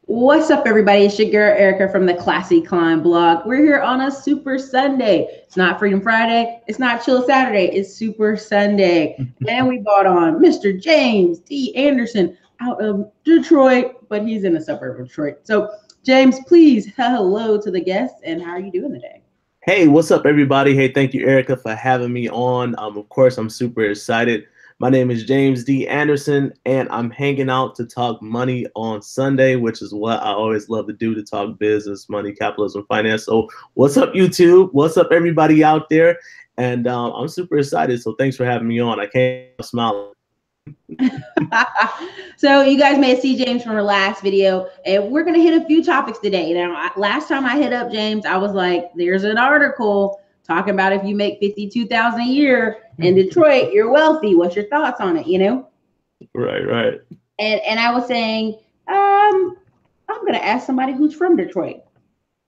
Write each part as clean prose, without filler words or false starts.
What's up, everybody? It's your girl Erica from the Classy Climb blog. We're here on a Super Sunday. It's not Freedom Friday. It's not Chill Saturday. It's Super Sunday. And we brought on Mr. James D. Anderson out of Detroit, but he's in a suburb of Detroit. So, James, please hello to the guests. And how are you doing today? Hey, what's up, everybody? Hey, thank you, Erica, for having me on. Of course, I'm super excited. My name is James D. Anderson, and I'm hanging out to talk money on Sunday, which is what I always love to do, to talk business, money, capitalism, finance. So, what's up, YouTube? What's up, everybody out there? And I'm super excited. So, thanks for having me on. I can't smile. So you guys may see James from our last video, and we're going to hit a few topics today. Now, last time I hit up James, I was like, there's an article talking about if you make 52,000 a year in Detroit, you're wealthy. What's your thoughts on it? Right. And I was saying, I'm going to ask somebody who's from Detroit.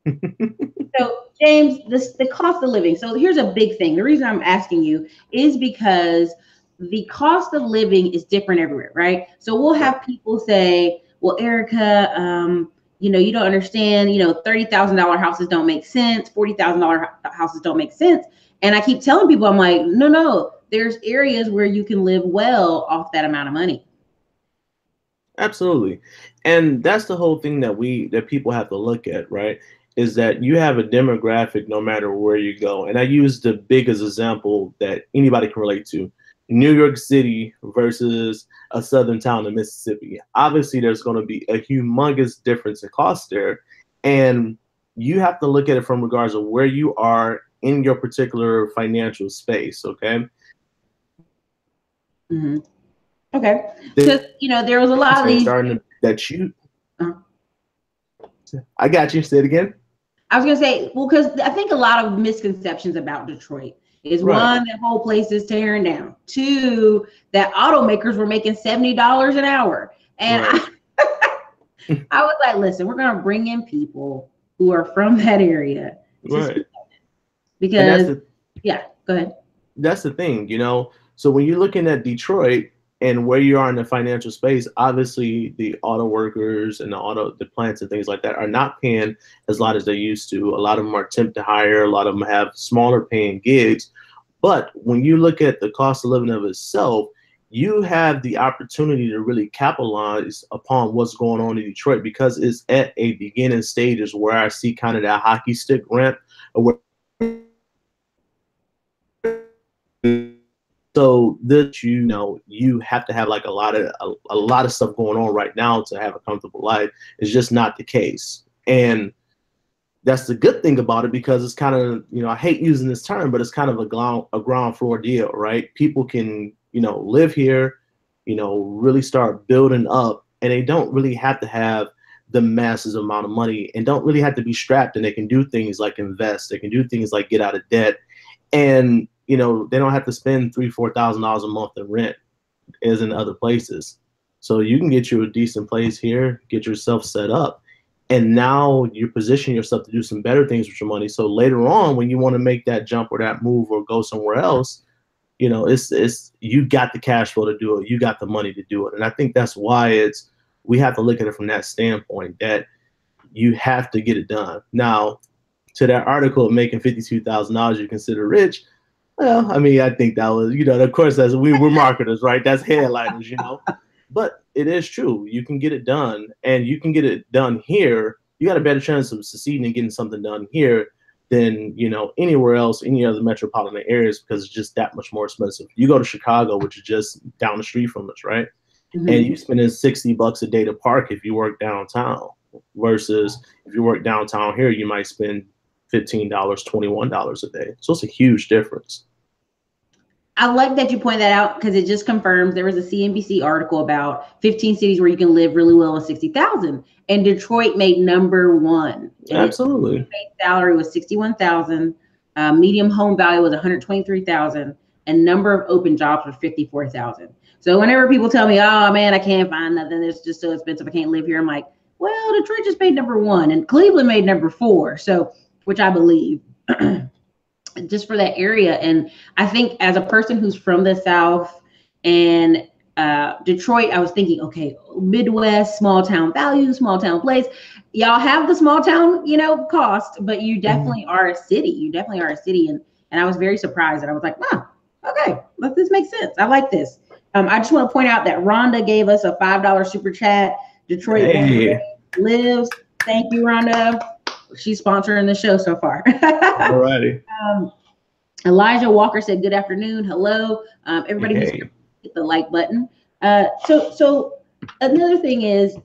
So James, the cost of living. So here's a big thing. The reason I'm asking you is because the cost of living is different everywhere, right? So we'll have people say, well, Erica, you don't understand, $30,000 houses don't make sense, $40,000 houses don't make sense. And I keep telling people, I'm like, no, there's areas where you can live well off that amount of money. Absolutely. And that's the whole thing that people have to look at, right? Is that you have a demographic no matter where you go. And I use the biggest example that anybody can relate to. New York City versus a southern town in Mississippi. Obviously, there's going to be a humongous difference in cost there. And you have to look at it from regards of where you are in your particular financial space, okay? Mm-hmm. Okay. Because, there was a lot of these. I got you. Say it again. I was going to say, well, because I think a lot of misconceptions about Detroit is one, that whole place is tearing down. Two, that automakers were making $70 an hour. And I was like, listen, we're going to bring in people who are from that area. Because, go ahead. That's the thing, So when you're looking at Detroit and where you are in the financial space, obviously the auto workers and the plants and things like that are not paying as lot as they used to. A lot of them are temp to hire. A lot of them have smaller paying gigs. But when you look at the cost of living of itself, you have the opportunity to really capitalize upon what's going on in Detroit, because it's at a beginning stages where I see kind of that hockey stick ramp. So that you have to have like a lot of stuff going on right now to have a comfortable life. It's just not the case. And that's the good thing about it, because it's kind of, I hate using this term, but it's kind of a ground floor deal, right? People can, live here, really start building up, and they don't really have to have the massive amount of money, and don't really have to be strapped, and they can do things like invest. They can do things like get out of debt, and, they don't have to spend $3,000-$4,000 a month in rent as in other places. So you can get you a decent place here, get yourself set up. And now you position yourself to do some better things with your money. So later on, when you want to make that jump or that move or go somewhere else, it's you got the cash flow to do it. You got the money to do it. And I think that's why we have to look at it from that standpoint, that you have to get it done. Now, to that article of making $52,000 you consider rich. Well, I mean, I think that was, of course, as we're marketers, right? That's headliners, But it is true. You can get it done, and you can get it done here. You got a better chance of succeeding and getting something done here than, anywhere else, any other metropolitan areas, because it's just that much more expensive. You go to Chicago, which is just down the street from us, right? Mm-hmm. And you spending $60 a day to park if you work downtown, versus if you work downtown here, you might spend $15, $21 a day. So it's a huge difference. I like that you point that out, because it just confirms there was a CNBC article about 15 cities where you can live really well with 60,000, and Detroit made number one. Absolutely. Base salary was 61,000, medium home value was 123,000, and number of open jobs were 54,000. So whenever people tell me, "Oh man, I can't find nothing, it's just so expensive, I can't live here," I'm like, well, Detroit just made number one, and Cleveland made number 4. So, which I believe. Just for that area. And I think as a person who's from the South, and Detroit, I was thinking, okay, Midwest, small town value, small town place. Y'all have the small town, cost, but you definitely are a city. You definitely are a city. And I was very surprised, and I was like, okay, this makes sense. I like this. I just want to point out that Rhonda gave us a $5 super chat. Detroit lives. Thank you, Rhonda. She's sponsoring the show so far. Alrighty. Elijah Walker said, good afternoon. Hello. Everybody hit the like button. So another thing is,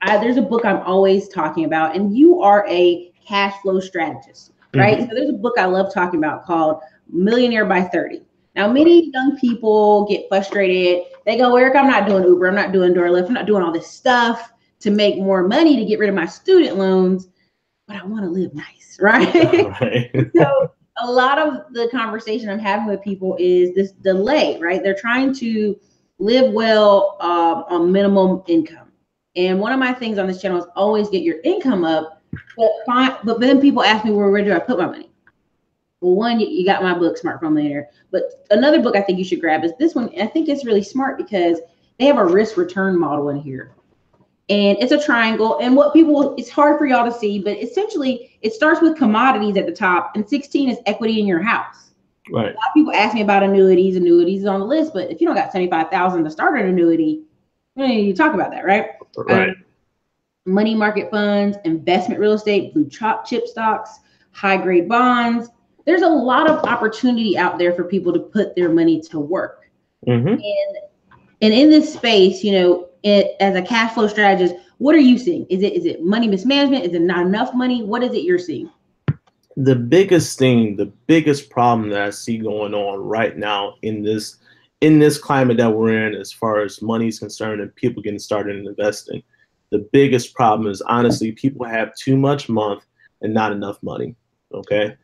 there's a book I'm always talking about, and you are a cash flow strategist, right? So there's a book I love talking about called Millionaire by 30. Now, many young people get frustrated. They go, Eric, I'm not doing Uber. I'm not doing DoorLift. I'm not doing all this stuff to make more money to get rid of my student loans, but I want to live nice, right? So a lot of the conversation I'm having with people is this delay, right? They're trying to live well on minimum income. And one of my things on this channel is always get your income up, but then people ask me, well, where do I put my money? Well, one, you got my book, Smart Fund Millionaire. But another book I think you should grab is this one. I think it's really smart because they have a risk return model in here. And it's a triangle. And it's hard for y'all to see, but essentially it starts with commodities at the top, and 16 is equity in your house. Right. A lot of people ask me about annuities. Annuities is on the list, but if you don't got 75,000 to start an annuity, you talk about that, right? Right. Money market funds, investment real estate, blue chip stocks, high grade bonds. There's a lot of opportunity out there for people to put their money to work. And in this space, as a cash flow strategist, what are you seeing? Is it money mismanagement? Is it not enough money? What is it you're seeing? The biggest thing, the biggest problem that I see going on right now in this climate that we're in, as far as money is concerned and people getting started in investing, the biggest problem is honestly people have too much month and not enough money. Okay.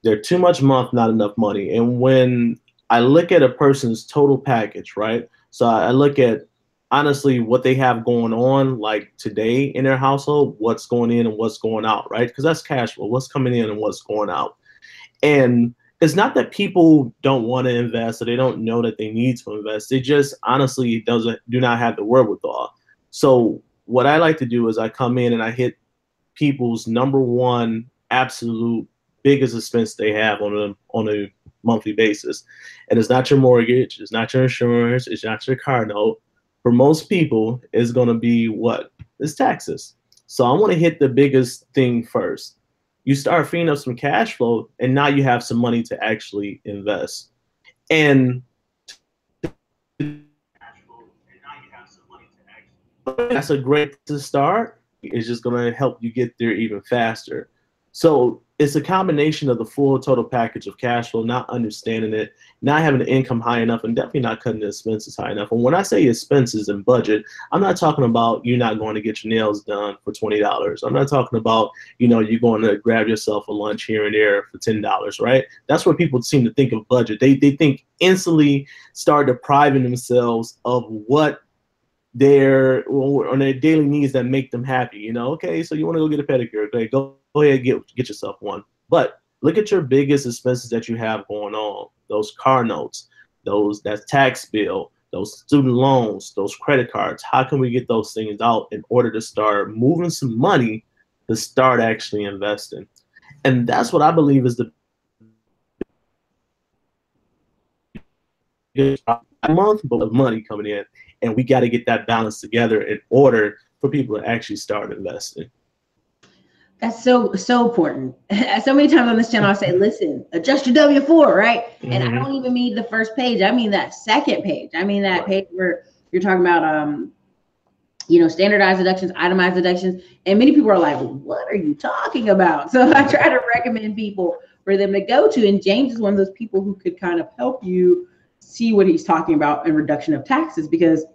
They're too much month, not enough money. And when I look at a person's total package, right? So I look at honestly what they have going on like today in their household, what's going in and what's going out, right? Because that's cash flow, what's coming in and what's going out. And it's not that people don't want to invest or they don't know that they need to invest. They just honestly do not have the wherewithal. So what I like to do is I come in and I hit people's number one absolute biggest expense they have on a monthly basis. And it's not your mortgage, it's not your insurance, it's not your car note. For most people, it's going to be what? It's taxes. So I want to hit the biggest thing first. You start freeing up some cash flow, and now you have some money to actually invest. And that's a great to start. It's just going to help you get there even faster. So it's a combination of the full total package of cash flow, not understanding it, not having the income high enough, and definitely not cutting the expenses high enough. And when I say expenses and budget, I'm not talking about you not going to get your nails done for $20. I'm not talking about, you're going to grab yourself a lunch here and there for $10, right? That's what people seem to think of budget. They think instantly start depriving themselves of what on their daily needs that make them happy. Okay, so you want to go get a pedicure, okay, go ahead and get yourself one. But look at your biggest expenses that you have going on. Those car notes, that tax bill, those student loans, those credit cards. How can we get those things out in order to start moving some money to start actually investing? And that's what I believe is the month of money coming in. And we got to get that balance together in order for people to actually start investing. That's so important. So many times on this channel, I say, listen, adjust your W-4, right? And I don't even mean the first page. I mean that second page. I mean that page where you're talking about, standardized deductions, itemized deductions. And many people are like, what are you talking about? So I try to recommend people for them to go to. And James is one of those people who could kind of help you see what he's talking about in reduction of taxes. Because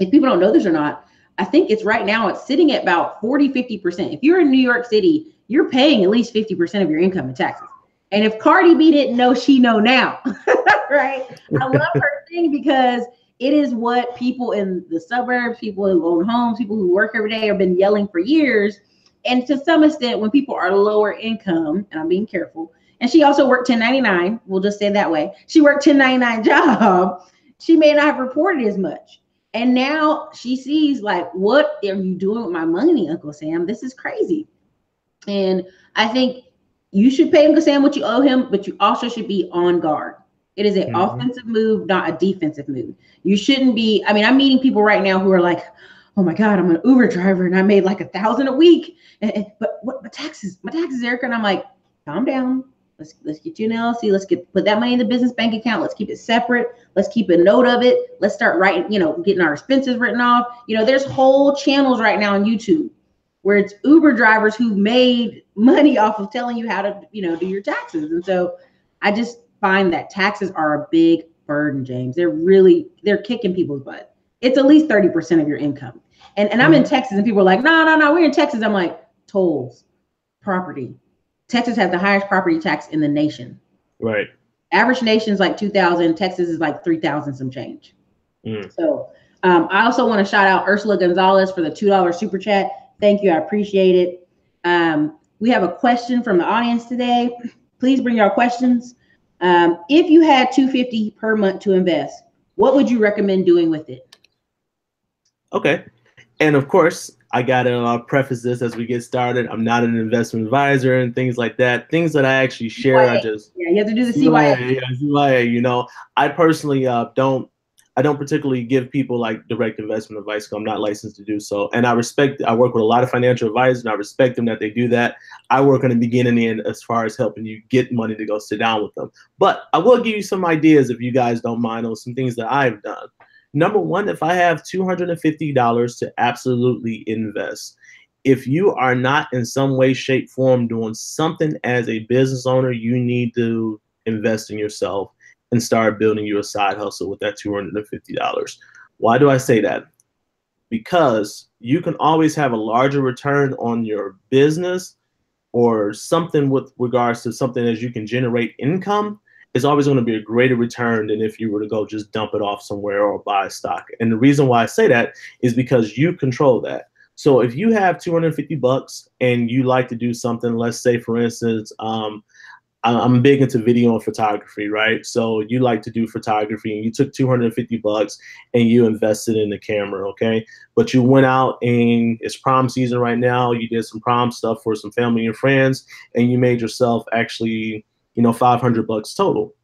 if people don't know this or not, I think it's right now, it's sitting at about 40–50%. If you're in New York City, you're paying at least 50% of your income in taxes. And if Cardi B didn't know, she know now, right? I love her thing because it is what people in the suburbs, people who own homes, people who work every day have been yelling for years. And to some extent, when people are lower income, and I'm being careful, and she also worked 1099, we'll just say that way. She worked 1099 job. she may not have reported as much. And now she sees like, what are you doing with my money, Uncle Sam? This is crazy. And I think you should pay Uncle Sam what you owe him, but you also should be on guard. It is an offensive move, not a defensive move. You shouldn't be. I mean, I'm meeting people right now who are like, oh my God, I'm an Uber driver and I made like $1,000 a week. But what my taxes, Erica? And I'm like, calm down. Let's get you an LLC. Let's put that money in the business bank account. Let's keep it separate. Let's keep a note of it. Let's start writing, getting our expenses written off. There's whole channels right now on YouTube where it's Uber drivers who made money off of telling you how to, do your taxes. And so I just find that taxes are a big burden, James. They're kicking people's butt. It's at least 30% of your income. And I'm in Texas and people are like, no, we're in Texas. I'm like, tolls, property. Texas has the highest property tax in the nation. Right. Average nation is like 2,000. Texas is like 3,000 some change. So I also want to shout out Ursula Gonzalez for the $2 super chat. Thank you. I appreciate it. We have a question from the audience today. Please bring your questions. If you had $250 per month to invest, what would you recommend doing with it? Okay. And of course, I got to preface this as we get started. I'm not an investment advisor and things like that. Things that I actually share are just you have to do the CYA. Yeah, CYA. I personally don't particularly give people like direct investment advice because I'm not licensed to do so. And I work with a lot of financial advisors and I respect them that they do that. I work on the beginning end as far as helping you get money to go sit down with them. But I will give you some ideas if you guys don't mind on some things that I've done. Number one, if I have $250 to absolutely invest, if you are not in some way, shape, form doing something as a business owner, you need to invest in yourself and start building your side hustle with that $250. Why do I say that? Because you can always have a larger return on your business or something with regards to something as you can generate income. It's always going to be a greater return than if you were to go just dump it off somewhere or buy stock. And the reason why I say that is because you control that. So if you have $250 and you like to do something, let's say, for instance, I'm big into video and photography, right? So you like to do photography and you took $250 and you invested in the camera, okay? But you went out and it's prom season right now. You did some prom stuff for some family and friends and you made yourself actually, $500 total.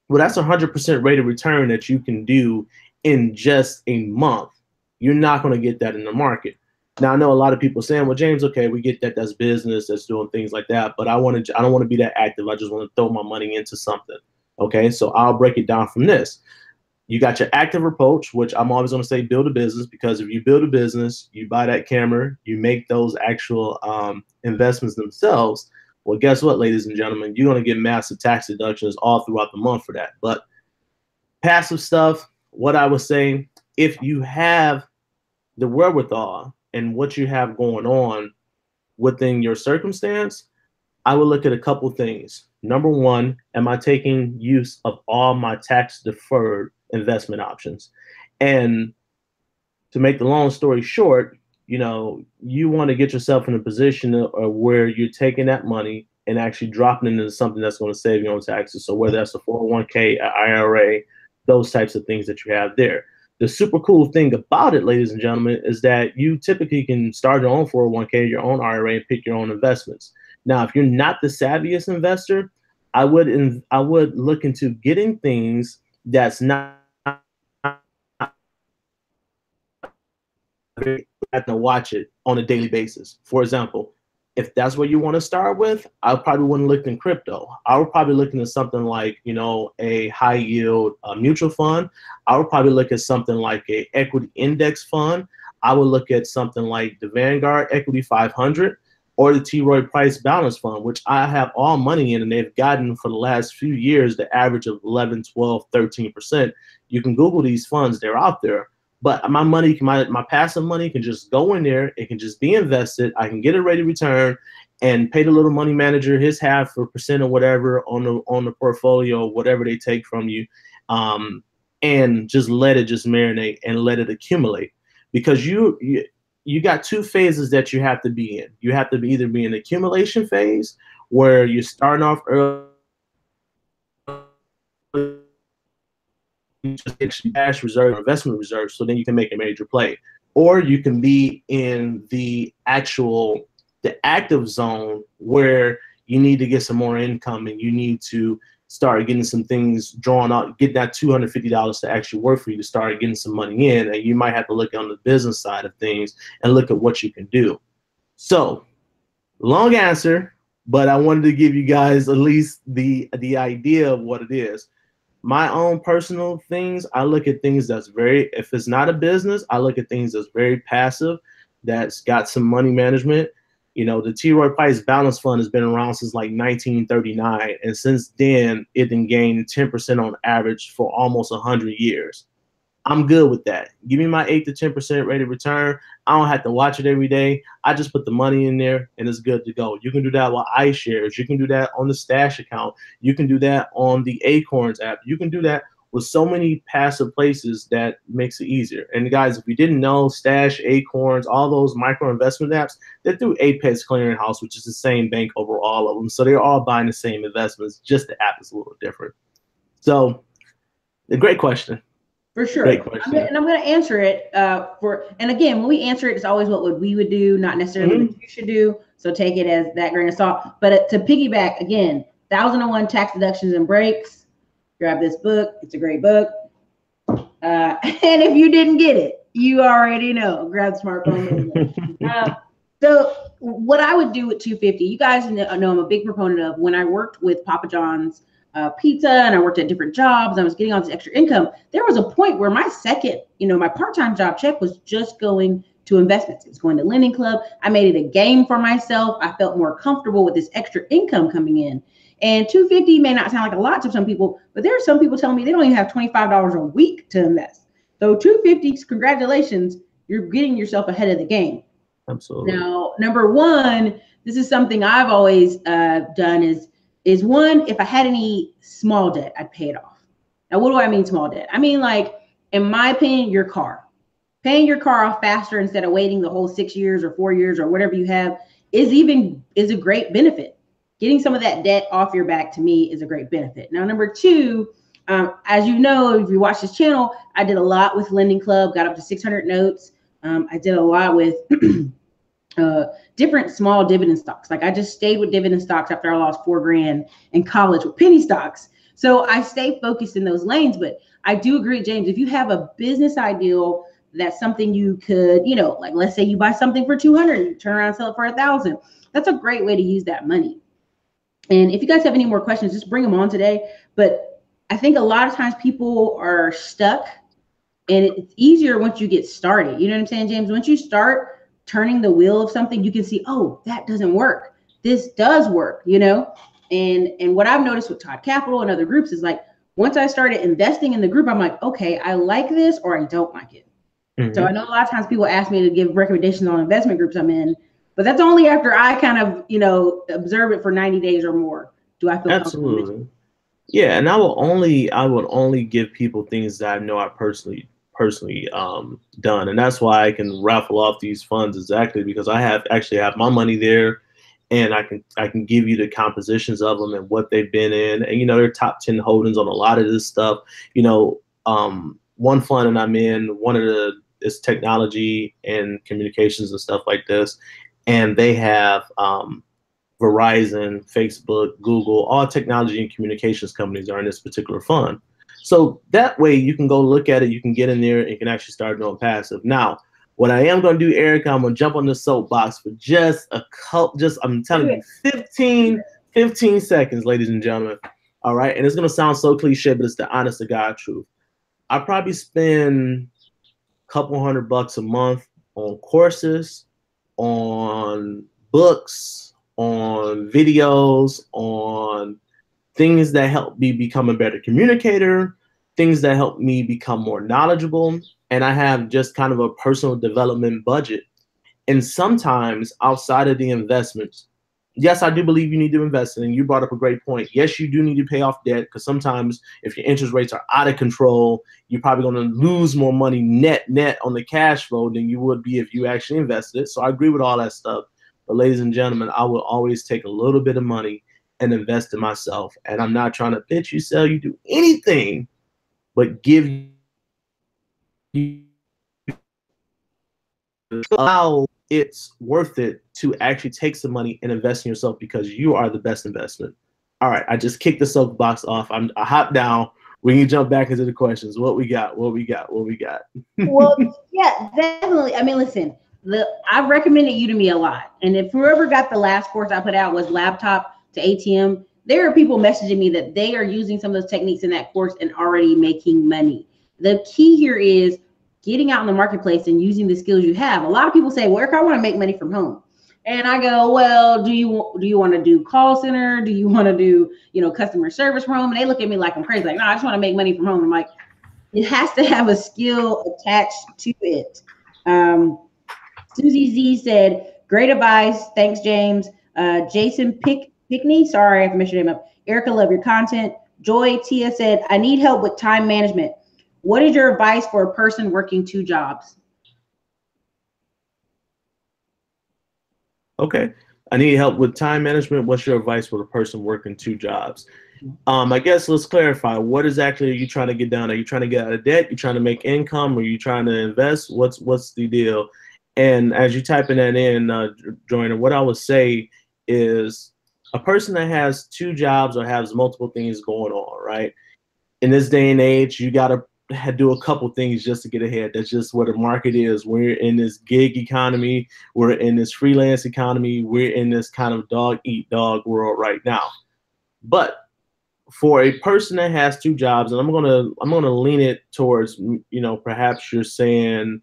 Well, that's 100% rate of return that you can do in just a month. You're not going to get that in the market. Now, I know a lot of people saying, well, James, okay, we get that that's business, that's doing things like that, but I don't want to be that active. I just want to throw my money into something. Okay, so I'll break it down from this. You got your active approach, which I'm always going to say build a business, because if you build a business, you buy that camera, you make those actual investments themselves. Well, guess what, ladies and gentlemen? You're going to get massive tax deductions all throughout the month for that. But passive stuff, what I was saying, if you have the wherewithal and what you have going on within your circumstance, I would look at a couple things. Number one, am I taking use of all my tax deferred investment options? And to make the long story short, you want to get yourself in a position where you're taking that money and actually dropping it into something that's going to save you on taxes. So whether that's a 401k, an IRA, those types of things that you have there. The super cool thing about it, ladies and gentlemen, is that you typically can start your own 401k, your own IRA, and pick your own investments. Now, if you're not the savviest investor, I would look into getting things that's not have to watch it on a daily basis. For example, if that's what you want to start with, I probably wouldn't look in crypto. I would probably look into something like, a high yield mutual fund. I would probably look at something like a equity index fund. I would look at something like the Vanguard Equity 500 or the T. Rowe Price Balance Fund, which I have all money in, and they've gotten for the last few years the average of 11, 12, 13%. You can Google these funds, they're out there. But my money, my passive money can just go in there. It can just be invested. I can get a rate of return and pay the little money manager his half or percent or whatever on the portfolio, whatever they take from you, and just let it just marinate and let it accumulate. Because you got two phases that you have to be in. You have to either be in the accumulation phase where you're starting off early, just get cash reserve or investment reserve, so then you can make a major play. Or you can be in the active zone where you need to get some more income and you need to start getting some things drawn out, get that $250 to actually work for you to start getting some money in. And you might have to look on the business side of things and look at what you can do. So long answer, but I wanted to give you guys at least the idea of what it is. My own personal things, I look at things that's very, if it's not a business, I look at things that's very passive, that's got some money management. You know, the T. Roy Price Balance Fund has been around since like 1939. And since then, it done gained 10% on average for almost 100 years. I'm good with that. Give me my 8 to 10% rate of return. I don't have to watch it every day. I just put the money in there and it's good to go. You can do that with iShares. You can do that on the Stash account. You can do that on the Acorns app. You can do that with so many passive places that makes it easier. And guys, if you didn't know, Stash, Acorns, all those micro investment apps, they're through Apex Clearinghouse, which is the same bank over all of them. So they're all buying the same investments. Just the app is a little different. So a great question. For sure. And I'm going to answer it and again, when we answer it, it's always what we would do, not necessarily what you should do. So take it as that grain of salt. But to piggyback, again, 1001 Tax Deductions and Breaks. Grab this book. It's a great book. And if you didn't get it, you already know. Grab the smartphone. So what I would do with 250, you guys know I'm a big proponent of. When I worked with Papa John's Pizza and I worked at different jobs, I was getting all this extra income. There was a point where my second, my part-time job check was just going to investments. It was going to Lending Club. I made it a game for myself. I felt more comfortable with this extra income coming in. And 250 may not sound like a lot to some people, but there are some people telling me they don't even have $25 a week to invest. So 250, congratulations, you're getting yourself ahead of the game. Absolutely. Now, number one, this is something I've always done is one, if I had any small debt, I'd pay it off. Now, what do I mean small debt? I mean, like, in my opinion, your car. Paying your car off faster instead of waiting the whole 6 years or 4 years or whatever you have is a great benefit. Getting some of that debt off your back, to me, is a great benefit. Now, number two, as you know, if you watch this channel, I did a lot with Lending Club, got up to 600 notes. I did a lot with different small dividend stocks. Like I just stayed with dividend stocks after I lost $4 grand in college with penny stocks. So I stay focused in those lanes. But I do agree, James, if you have a business ideal, that's something you could, like let's say you buy something for 200 and turn around and sell it for 1,000. That's a great way to use that money. And if you guys have any more questions, just bring them on today. But I think a lot of times people are stuck and it's easier once you get started. You know what I'm saying, James? Once you start turning the wheel of something, you can see, oh, that doesn't work. This does work, And what I've noticed with Todd Capital and other groups is like, once I started investing in the group, I'm like, okay, I like this or I don't like it. Mm-hmm. So I know a lot of times people ask me to give recommendations on investment groups I'm in, but that's only after I kind of, observe it for 90 days or more. Do I feel absolutely? Yeah, and I would only give people things that I know I personally done, and that's why I can raffle off these funds exactly because I actually have my money there, and I can give you the compositions of them and what they've been in, and they're top 10 holdings on a lot of this stuff. One fund that I'm in, is technology and communications and stuff like this. And they have Verizon, Facebook, Google, all technology and communications companies are in this particular fund. So that way you can go look at it, you can get in there and you can actually start doing passive. Now, what I am going to do, Erica, I'm going to jump on the soapbox for I'm telling you, 15 seconds, ladies and gentlemen. All right. And it's going to sound so cliche, but it's the honest to God truth. I probably spend a couple $100 a month on courses, on books, on videos, on things that help me become a better communicator, things that help me become more knowledgeable. And I have just kind of a personal development budget. And sometimes outside of the investments, yes, I do believe you need to invest in, and you brought up a great point. Yes, you do need to pay off debt because sometimes if your interest rates are out of control, you're probably going to lose more money net on the cash flow than you would be if you actually invested it. So I agree with all that stuff. But ladies and gentlemen, I will always take a little bit of money and invest in myself. And I'm not trying to pitch you, sell you, do anything but give you how it's worth it to actually take some money and invest in yourself because you are the best investment. All right, I just kicked the soapbox off. I hop down. We can jump back into the questions. What we got? What we got? What we got? Well, yeah, definitely. I mean, listen, I've recommended Udemy a lot. And if whoever got the last course I put out was laptop to ATM, there are people messaging me that they are using some of those techniques in that course and already making money. The key here is getting out in the marketplace and using the skills you have. A lot of people say, well, Eric, I want to make money from home. And I go, well, do you want to do call center? Do you want to do, customer service from home? And they look at me like I'm crazy. Like, no, I just want to make money from home. I'm like, it has to have a skill attached to it. Susie Z said, great advice. Thanks, James. Jason Pickney, sorry if I messed your name up. Erica, love your content. Joy Tia said, I need help with time management. What is your advice for a person working 2 jobs? Okay. I need help with time management. What's your advice for a person working 2 jobs? I guess let's clarify. What exactly are you trying to get done? Are you trying to get out of debt? You trying to make income? Are you trying to invest? What's the deal? And as you typing that in, Joyner, what I would say is a person that has 2 jobs or has multiple things going on, right? In this day and age, you got to do a couple things just to get ahead. That's just where the market is. We're in this gig economy. We're in this freelance economy. We're in this kind of dog eat dog world right now. But for a person that has 2 jobs, and I'm gonna lean it towards, perhaps you're saying,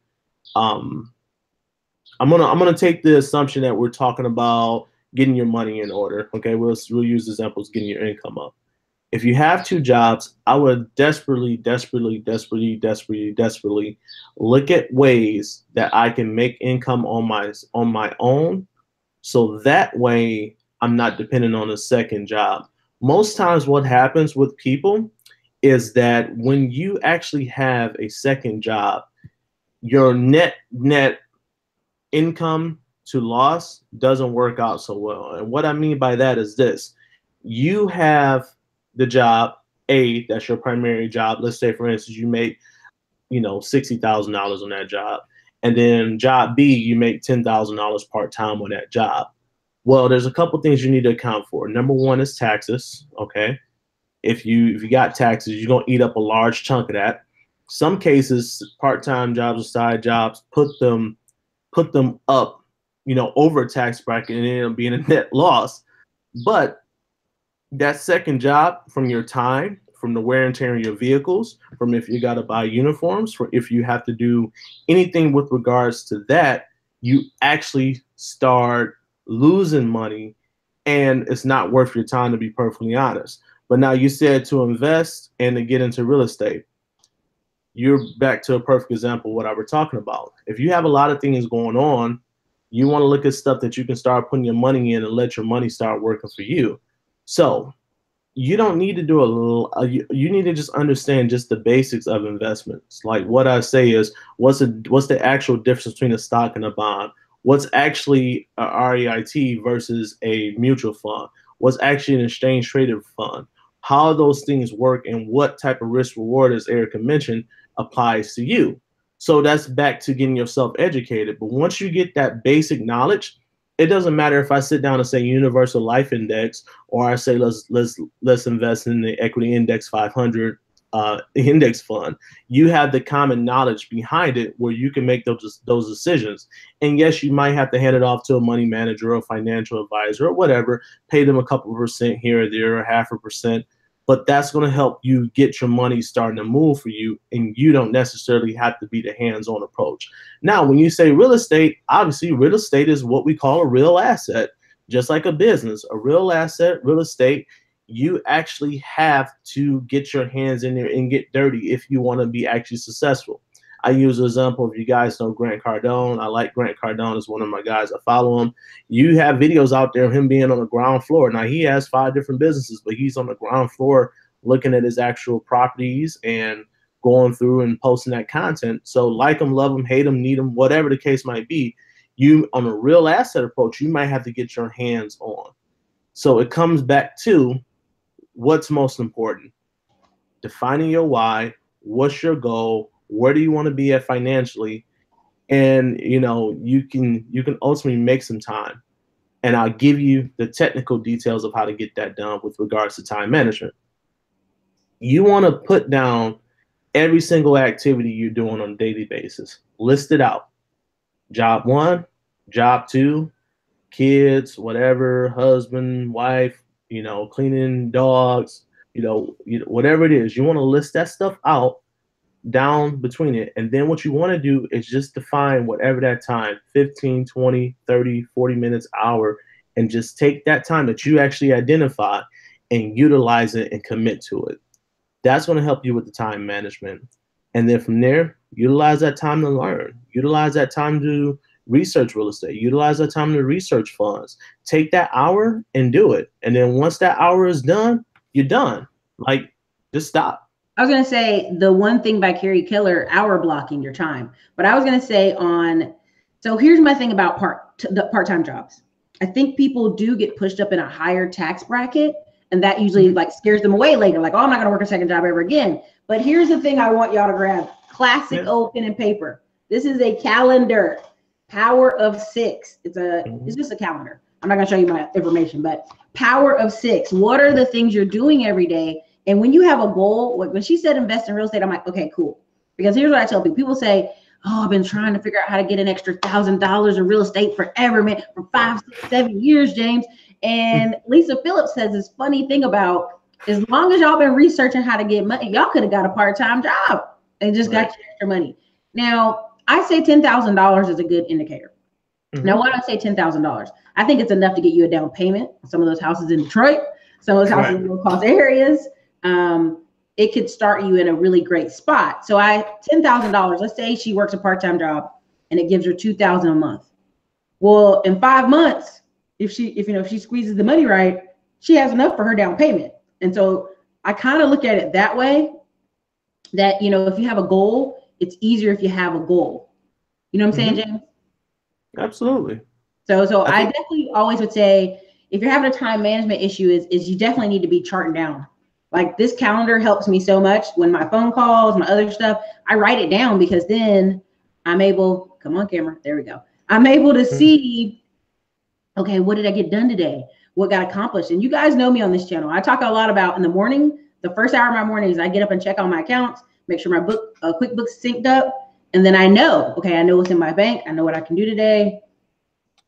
I'm gonna take the assumption that we're talking about getting your money in order. Okay, we'll use examples, getting your income up. If you have 2 jobs, I would desperately look at ways that I can make income on my own, so that way I'm not dependent on a second job. Most times what happens with people is that when you actually have a second job, your net income to loss doesn't work out so well. And what I mean by that is this: you have the job A, that's your primary job. Let's say, for instance, you make, $60,000 on that job. And then job B, you make $10,000 part-time on that job. Well, there's a couple things you need to account for. Number one is taxes, okay? If you got taxes, you're gonna eat up a large chunk of that. Some cases, part-time jobs or side jobs put them up, over a tax bracket and end up being a net loss. But that second job, from your time, from the wear and tear on your vehicles, from if you got to buy uniforms, for if you have to do anything with regards to that, you actually start losing money, and it's not worth your time, to be perfectly honest. But now you said to invest and to get into real estate. You're back to a perfect example of what I was talking about. If you have a lot of things going on, you want to look at stuff that you can start putting your money in and let your money start working for you. So you don't need to do you need to just understand just the basics of investments. Like what I say is, what's the actual difference between a stock and a bond? What's actually a REIT versus a mutual fund? What's actually an exchange traded fund? How those things work and what type of risk reward, as Erica mentioned, applies to you. So that's back to getting yourself educated. But once you get that basic knowledge, it doesn't matter if I sit down and say Universal Life Index, or I say let's invest in the Equity Index 500 index fund. You have the common knowledge behind it where you can make those decisions. And yes, you might have to hand it off to a money manager or a financial advisor or whatever, pay them a couple % here or there, or 0.5%. But that's going to help you get your money starting to move for you, and you don't necessarily have to be the hands-on approach. Now, when you say real estate, obviously real estate is what we call a real asset, just like a business. A real asset, real estate, you actually have to get your hands in there and get dirty if you want to be actually successful. I use an example, if you guys know Grant Cardone. I like Grant Cardone as one of my guys. I follow him. You have videos out there of him being on the ground floor. Now, he has 5 different businesses, but he's on the ground floor looking at his actual properties and going through and posting that content. So like him, love him, hate him, need him, whatever the case might be, you, on a real asset approach, you might have to get your hands on. So it comes back to what's most important: defining your why, what's your goal, where do you want to be at financially, and you know, you can ultimately make some time. And I'll give you the technical details of how to get that done with regards to time management. You want to put down every single activity you're doing on a daily basis. List it out. Job 1, job 2, kids, whatever, husband, wife, you know, cleaning dogs, you know, whatever it is. You want to list that stuff out down between it. And then what you want to do is just define whatever that time, 15, 20, 30, 40 minutes, hour, and just take that time that you actually identify and utilize it and commit to it. That's going to help you with the time management. And then from there, utilize that time to learn. Utilize that time to research real estate. Utilize that time to research funds. Take that hour and do it. And then once that hour is done, you're done. Like, just stop. I was going to say the one thing by Carrie Keller, hour blocking your time. But I was going to say so here's my thing about the part-time jobs. I think people do get pushed up in a higher tax bracket, and that usually like scares them away later. Like, oh, I'm not going to work a second job ever again. But here's the thing I want y'all to grab. Classic old pen and paper. This is a calendar. Power of 6. It's just a calendar. I'm not going to show you my information, but Power of 6. What are the things you're doing every day? And when you have a goal, when she said invest in real estate, I'm like, okay, cool. Because here's what I tell people. People say, oh, I've been trying to figure out how to get an extra $1,000 in real estate forever, man, for 5, 6, 7 years, James. And Lisa Phillips says this funny thing about, as long as y'all been researching how to get money, y'all could have got a part-time job and just got your extra money. Now, I say $10,000 is a good indicator. Now, why do I say $10,000? I think it's enough to get you a down payment. Some of those houses in Detroit, some of those houses in low-cost areas. It could start you in a really great spot. So $10,000, let's say she works a part-time job and it gives her $2,000 a month. Well, in 5 months, if she squeezes the money right, she has enough for her down payment. And so I kind of look at it that way, that, you know, if you have a goal, it's easier if you have a goal. You know what I'm saying, James? Absolutely. So I definitely always would say, if you're having a time management issue, is you definitely need to be charting down. Like, this calendar helps me so much when my phone calls, my other stuff, I write it down, because then I'm able, come on camera, there we go. I'm able to see, okay, what did I get done today? What got accomplished? And you guys know me on this channel. I talk a lot about in the morning, the first hour of my morning is I get up and check on my accounts, make sure my QuickBooks synced up. And then I know, okay, I know what's in my bank. I know what I can do today.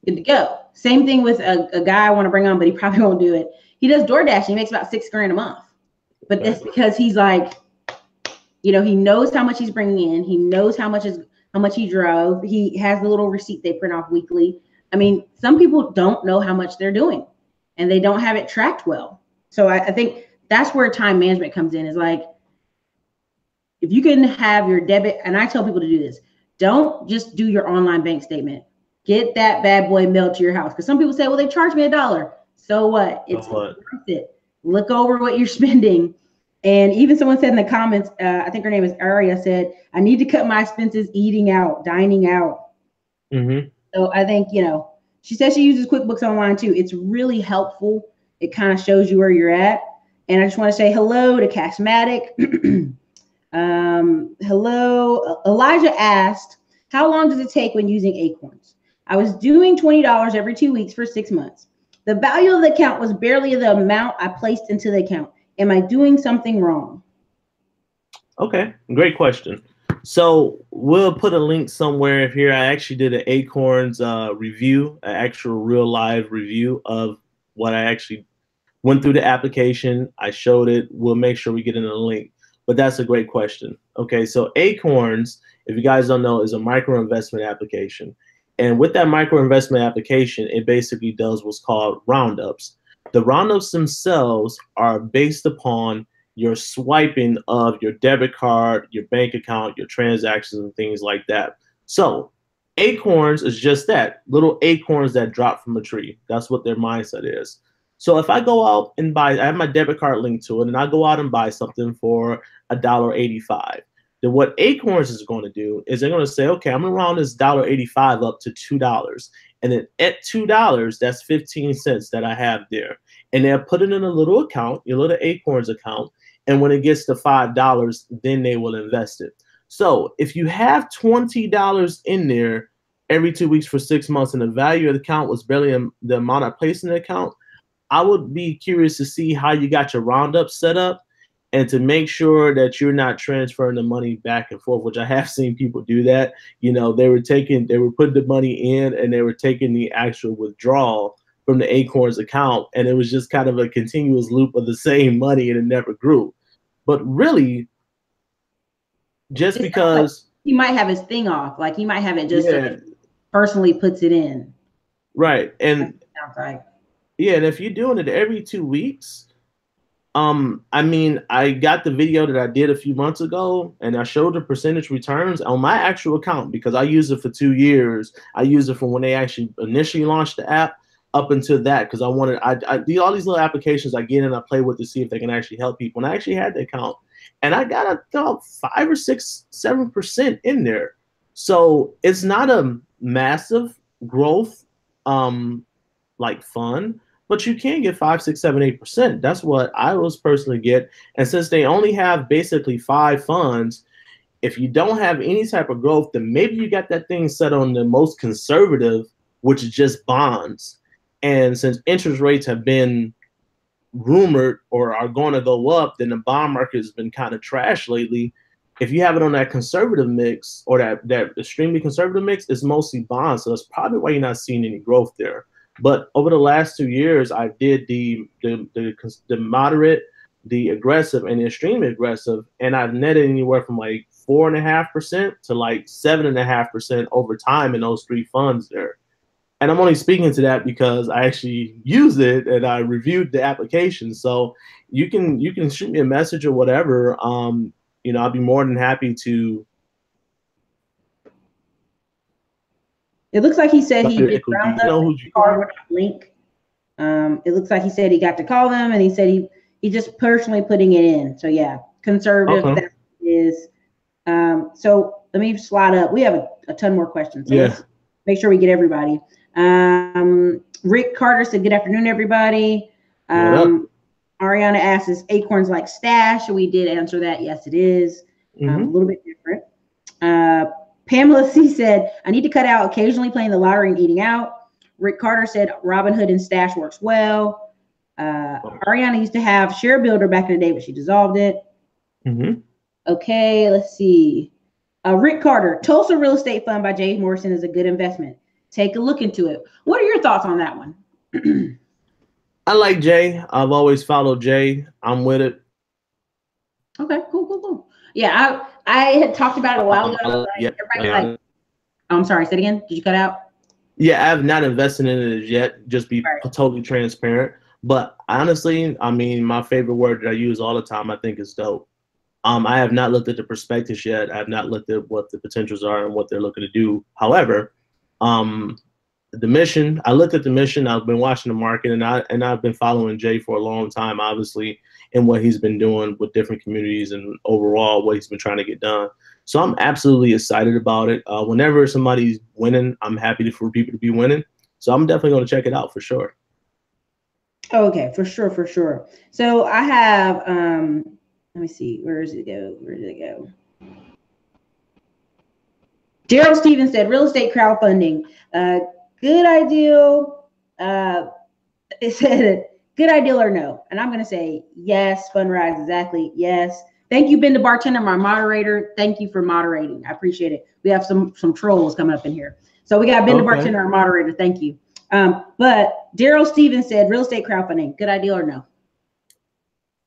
Good to go. Same thing with a guy I want to bring on, but he probably won't do it. He does DoorDash. He makes about $6 grand a month. But that's because he's like, you know, he knows how much he's bringing in. He knows how much he drove. He has the little receipt they print off weekly. I mean, some people don't know how much they're doing, and they don't have it tracked well. So I think that's where time management comes in, is like, if you can have your debit, and I tell people to do this, don't just do your online bank statement. Get that bad boy mailed to your house. Because some people say, well, they charged me $1. So what? It's worth it. Look over what you're spending. And even someone said in the comments, I think her name is Aria, said, I need to cut my expenses eating out, dining out. So I think, you know, she says she uses QuickBooks Online too. It's really helpful. It kind of shows you where you're at. And I just want to say hello to Cashmatic. Hello. Elijah asked, how long does it take when using Acorns? I was doing $20 every 2 weeks for 6 months. The value of the account was barely the amount I placed into the account. Am I doing something wrong? Okay, great question. So we'll put a link somewhere here. I actually did an Acorns review, an actual real live review of what I actually went through the application. I showed it. We'll make sure we get in a link. But that's a great question. Okay, so Acorns, if you guys don't know, is a micro investment application. And with that micro investment application, it basically does what's called roundups. The roundups themselves are based upon your swiping of your debit card, your bank account, your transactions, and things like that. So Acorns is just that, little acorns that drop from a tree. That's what their mindset is. So if I go out and buy, I have my debit card linked to it, and I go out and buy something for $1.85. Then what Acorns is going to do is they're going to say, okay, I'm going to round this $1.85 up to $2. And then at $2, that's 15 cents that I have there. And they'll put it in a little account, your little Acorns account, And when it gets to $5, then they will invest it. So if you have $20 in there every 2 weeks for 6 months and the value of the account was barely the amount I placed in the account, I would be curious to see how you got your roundup set up and to make sure that you're not transferring the money back and forth, which I have seen people do that. You know, they were putting the money in and they were taking the actual withdrawal from the Acorns account. And it was just kind of a continuous loop of the same money and it never grew. But really, just because like he might have his thing off, like he might have it just so personally puts it in. Right. And yeah, and if you're doing it every 2 weeks, I mean, I got the video that I did a few months ago and I showed the percentage returns on my actual account because I used it for 2 years. I used it from when they actually initially launched the app up until that because I do all these little applications I get in, I play with to see if they can actually help people. And I actually had the account and I got about 5 or 6, 7% in there. So it's not a massive growth like fund. But you can get 5, 6, 7, 8%. That's what I was personally get. And since they only have basically 5 funds, if you don't have any type of growth, then maybe you got that thing set on the most conservative, which is just bonds. And since interest rates have been rumored or are going to go up, then the bond market has been kind of trash lately. If you have it on that conservative mix or that extremely conservative mix, it's mostly bonds. So that's probably why you're not seeing any growth there. But over the last 2 years, I did the moderate, the aggressive, and the extremely aggressive, and I've netted anywhere from like 4.5% to like 7.5% over time in those 3 funds there. And I'm only speaking to that because I actually used it and I reviewed the application. So you can shoot me a message or whatever. You know, I'll be more than happy to. It looks like he said he did round up the card link. It looks like he said he got to call them, and he said he just personally putting it in. So yeah, conservative. Okay. That is. So let me slide up. We have a ton more questions. So let's make sure we get everybody. Rick Carter said, "Good afternoon, everybody." Ariana asks, "Is Acorns like Stash?" We did answer that. Yes, it is. A little bit different. Pamela C said, "I need to cut out occasionally playing the lottery and eating out." Rick Carter said, "Robinhood and Stash works well." Ariana used to have Share Builder back in the day, but she dissolved it. Okay, let's see. Rick Carter, Tulsa Real Estate Fund by Jay Morrison is a good investment. Take a look into it. What are your thoughts on that one? I like Jay. I've always followed Jay. I'm with it. Okay, cool. Yeah, I had talked about it a while ago. I'm sorry, say it again. Did you cut out? Yeah, I have not invested in it yet. Just be totally transparent. But honestly, I mean, my favorite word that I use all the time, I think, is dope. I have not looked at the prospectus yet. I have not looked at what the potentials are and what they're looking to do. However, the mission, I looked at the mission. I've been watching the market, and I've been following Jay for a long time, obviously, and what he's been doing with different communities and overall what he's been trying to get done. So I'm absolutely excited about it. Whenever somebody's winning, I'm happy for people to be winning. So I'm definitely going to check it out for sure. Okay, for sure. So I have, let me see, where did it go? Daryl Stevens said, real estate crowdfunding, good idea. It said, good idea or no? And I'm going to say yes, Fundrise, exactly, yes. Thank you, Ben the Bartender, my moderator. Thank you for moderating. I appreciate it. We have some trolls coming up in here. So we got Ben the Bartender, our moderator. Thank you. But Daryl Stevens said, real estate crowdfunding, good idea or no?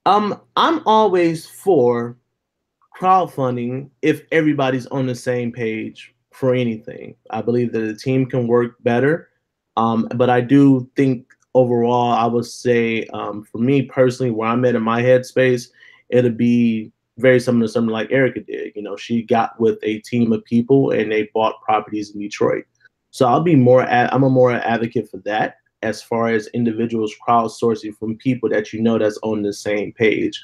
I'm always for crowdfunding if everybody's on the same page for anything. I believe that a team can work better. But I do think overall, I would say for me personally, where I'm at in my headspace, it'll be very similar to something like Erica did. You know, she got with a team of people and they bought properties in Detroit. So I'm a more advocate for that as far as individuals crowdsourcing from people that you know that's on the same page.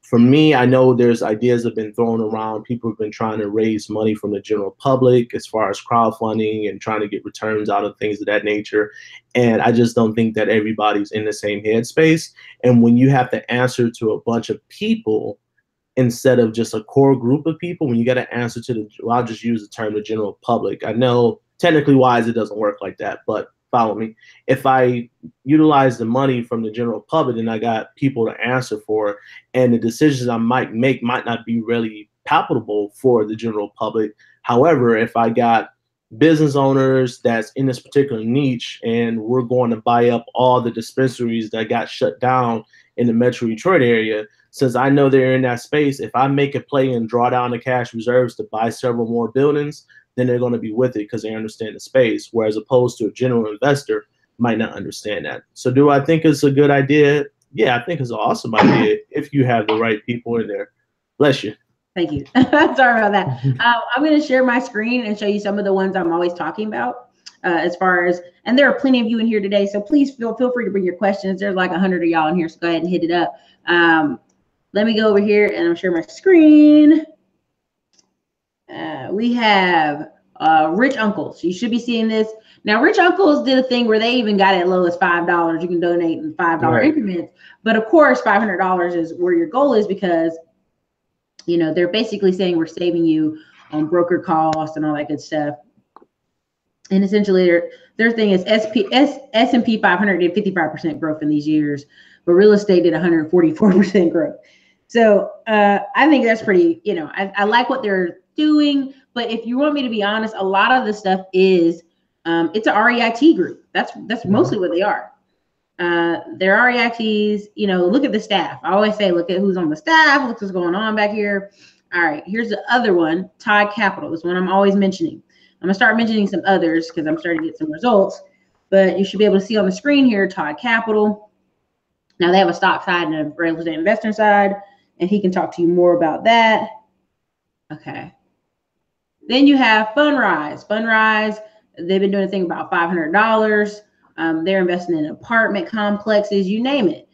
For me, I know there's ideas have been thrown around. People have been trying to raise money from the general public as far as crowdfunding and trying to get returns out of things of that nature. And I just don't think that everybody's in the same headspace. And when you have to answer to a bunch of people instead of just a core group of people, when you got to answer to the, well, I'll just use the term the general public. I know technically wise it doesn't work like that, but follow me. If I utilize the money from the general public and I got people to answer for, and the decisions I might make might not be really palatable for the general public. However, if I got business owners that's in this particular niche and we're going to buy up all the dispensaries that got shut down in the Metro Detroit area, since I know they're in that space, if I make a play and draw down the cash reserves to buy several more buildings, then they're going to be with it because they understand the space, whereas opposed to a general investor might not understand that. So do I think it's a good idea? Yeah, I think it's an awesome idea if you have the right people in there. Bless you. Thank you. Sorry about that. I'm going to share my screen and show you some of the ones I'm always talking about as far as, and there are plenty of you in here today, so please feel free to bring your questions. There's like 100 of y'all in here, so go ahead and hit it up. Let me go over here and I'll share my screen. We have Rich Uncles. You should be seeing this. Now, Rich Uncles did a thing where they even got it as low as $5. You can donate in $5 increments. But of course, $500 is where your goal is because, you know, they're basically saying we're saving you on broker costs and all that good stuff. And essentially, their thing is S&P 500 did 55% growth in these years, but real estate did 144% growth. So I think that's pretty, you know, I like what they're doing. But if you want me to be honest, a lot of the stuff is, it's a REIT group. That's mostly what they are. They're REITs, you know, look at the staff. I always say, look at who's on the staff, look what's going on back here. All right, here's the other one, Todd Capital is one I'm always mentioning. I'm gonna start mentioning some others because I'm starting to get some results, but you should be able to see on the screen here, Todd Capital. Now they have a stock side and a real estate investor side, and he can talk to you more about that. Okay. Then you have Fundrise. Fundrise, they've been doing a thing about $500. They're investing in apartment complexes, you name it.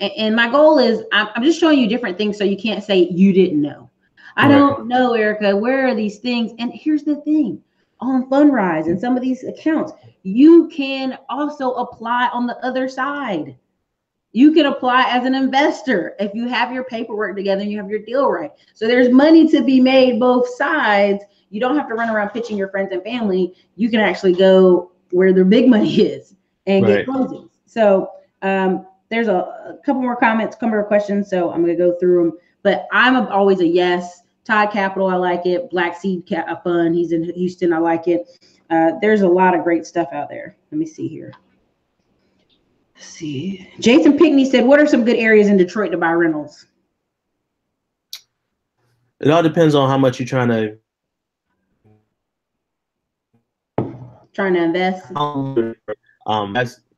And my goal is, I'm just showing you different things so you can't say you didn't know. I don't know, Erica, where are these things? And here's the thing, on Fundrise and some of these accounts, you can also apply on the other side. You can apply as an investor if you have your paperwork together and you have your deal right. So there's money to be made both sides. You don't have to run around pitching your friends and family. You can actually go where the big money is and get closings. So there's a couple more comments, couple more questions. So I'm going to go through them. But I'm always a yes. Todd Capital, I like it. Black Seed Fund, he's in Houston, I like it. There's a lot of great stuff out there. Let me see here. Let's see. Jason Pickney said, what are some good areas in Detroit to buy rentals? It all depends on how much you're trying to invest.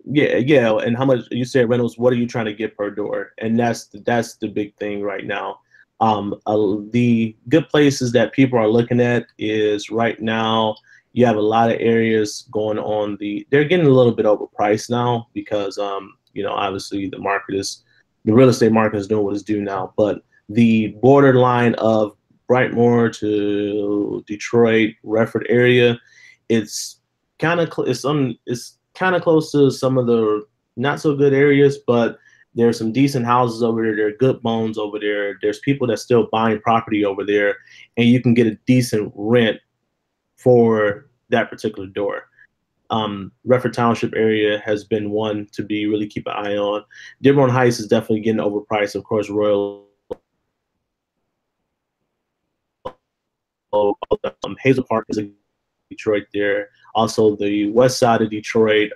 Yeah, and how much you said rentals, what are you trying to get per door? And that's the big thing right now. The good places that people are looking at is right now you have a lot of areas going on they're getting a little bit overpriced now because you know, obviously the real estate market is doing what it's doing now, but the borderline of Brightmoor to Detroit, Redford area, it's kind of close to some of the not so good areas, but there's some decent houses over there. There are good bones over there. There's people that still buying property over there, and you can get a decent rent for that particular door. Redford Township area has been one to really keep an eye on. Dearborn Heights is definitely getting overpriced. Of course, Royal Hazel Park is in Detroit there. Also, the west side of Detroit,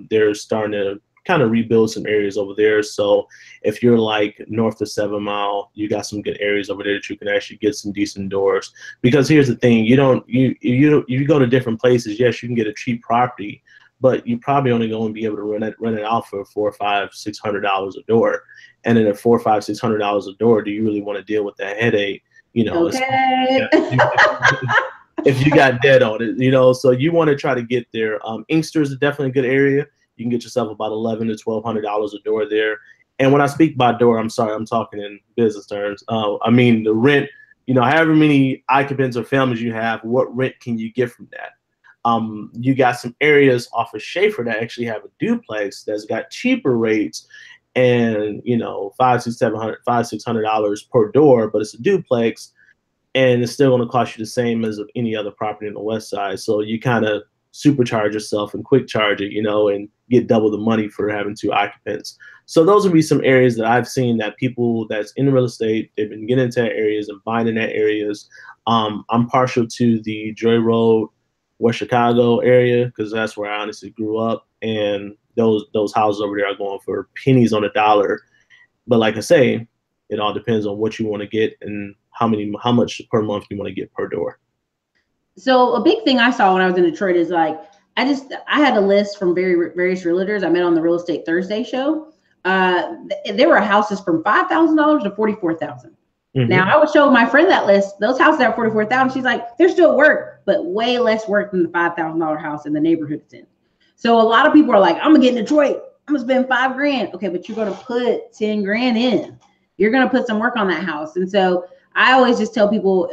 they're starting to kind of rebuild some areas over there. So if you're like north of 7 Mile, you got some good areas over there that you can actually get some decent doors. Because here's the thing, you go to different places, yes, you can get a cheap property, but you probably only going to be able to rent it out for $400, $500, $600 a door. And then at $400, $500, $600 a door, do you really want to deal with that headache? You know, okay. If you got debt on it, you know, so you want to try to get there. Inkster is definitely a good area. You can get yourself about $1,100 to $1,200 a door there. And when I speak by door, I'm sorry, I'm talking in business terms. I mean the rent, you know, however many occupants or families you have, what rent can you get from that? You got some areas off of Schaefer that actually have a duplex that's got cheaper rates, and you know, $600 per door, but it's a duplex, and it's still going to cost you the same as of any other property on the west side. So you kind of supercharge yourself and quick charge it, you know, and get double the money for having 2 occupants. So those would be some areas that I've seen that people that's in real estate, they've been getting into areas and buying in that areas. I'm partial to the Joy Road, West Chicago area, because that's where I honestly grew up, and those houses over there are going for pennies on the dollar. But like I say, it all depends on what you want to get and how much per month you want to get per door. So a big thing I saw when I was in Detroit is like, I had a list from various realtors I met on the Real Estate Thursday show. There were houses from $5,000 to $44,000. Now I would show my friend that list. Those houses at $44,000. She's like, they're still work, but way less work than the $5,000 house in the neighborhood it's in. So a lot of people are like, I'm gonna get in Detroit. I'm gonna spend $5,000. Okay, but you're gonna put 10 grand in. You're gonna put some work on that house. And so I always just tell people,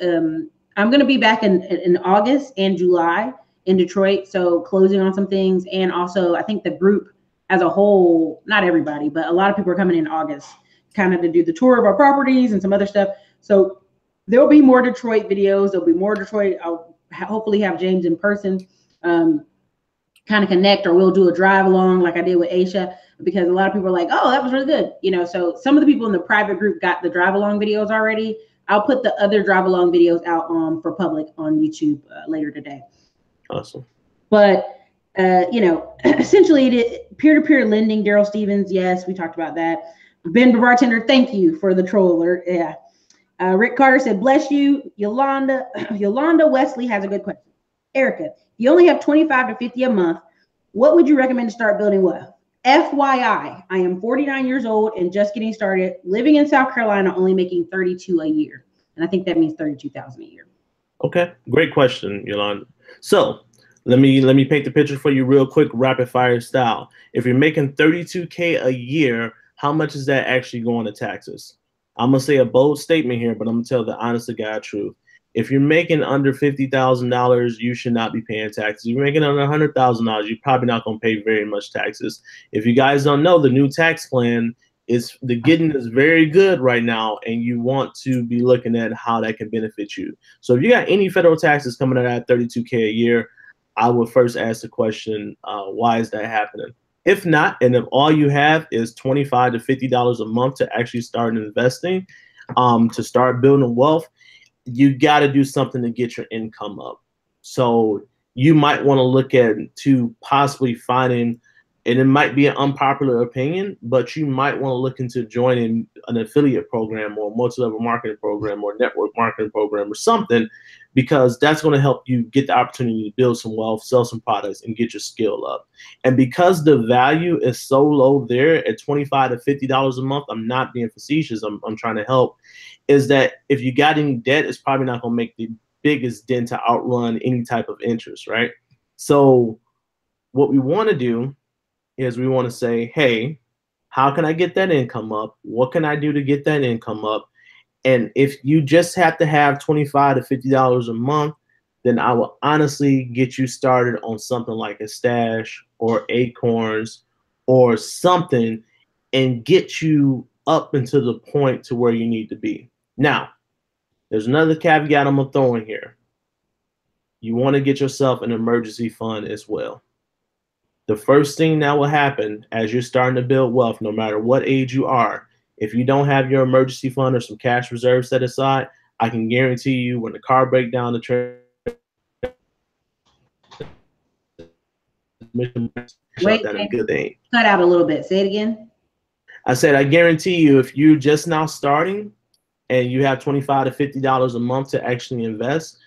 I'm gonna be back in August and July in Detroit. So closing on some things, and also I think the group as a whole, not everybody, but a lot of people are coming in August, kind of to do the tour of our properties and some other stuff. So there'll be more Detroit videos. There'll be more Detroit. I'll hopefully have James in person, kind of connect, or we'll do a drive along like I did with Aisha, because a lot of people are like, oh, that was really good. You know, so some of the people in the private group got the drive along videos already. I'll put the other drive along videos out for public on YouTube later today. Awesome. But you know, essentially it is peer-to-peer lending. Daryl Stevens, yes, we talked about that. Ben the bartender, thank you for the troll alert. Yeah. Rick Carter said, bless you. Yolanda Wesley has a good question. Erica, you only have 25 to 50 a month. What would you recommend to start building wealth? FYI, I am 49 years old and just getting started, living in South Carolina, only making 32 a year. And I think that means 32,000 a year. Okay, great question, Yolanda. So let me paint the picture for you real quick, rapid fire style. If you're making 32K a year, how much is that actually going to taxes? I'm gonna say a bold statement here, but I'm gonna tell the honest to God truth. If you're making under $50,000, you should not be paying taxes. If you're making under $100,000, you're probably not gonna pay very much taxes. If you guys don't know, the new tax plan is getting is very good right now, and you want to be looking at how that can benefit you. So if you got any federal taxes coming out at 32K a year, I would first ask the question, why is that happening? If not, and if all you have is $25 to $50 a month to actually start investing, to start building wealth, you got to do something to get your income up. So you might want to look at to possibly finding, and it might be an unpopular opinion, but you might want to look into joining an affiliate program or a multi-level marketing program or network marketing program or something, because that's going to help you get the opportunity to build some wealth, sell some products, and get your skill up. And because the value is so low there at $25 to $50 a month, I'm not being facetious, I'm trying to help, is that if you got any debt, it's probably not going to make the biggest dent to outrun any type of interest, right? So what we want to do is we want to say, hey, how can I get that income up? What can I do to get that income up? And if you just have to have $25 to $50 a month, then I will honestly get you started on something like a Stash or Acorns or something, and get you up into the point to where you need to be. Now, there's another caveat I'm gonna throw in here. You want to get yourself an emergency fund as well. The first thing that will happen as you're starting to build wealth, no matter what age you are, if you don't have your emergency fund or some cash reserves set aside, I can guarantee you when the car breaks down, the transmission, good thing. Cut out a little bit. Say it again. I said, I guarantee you, if you're just now starting and you have $25 to $50 a month to actually invest,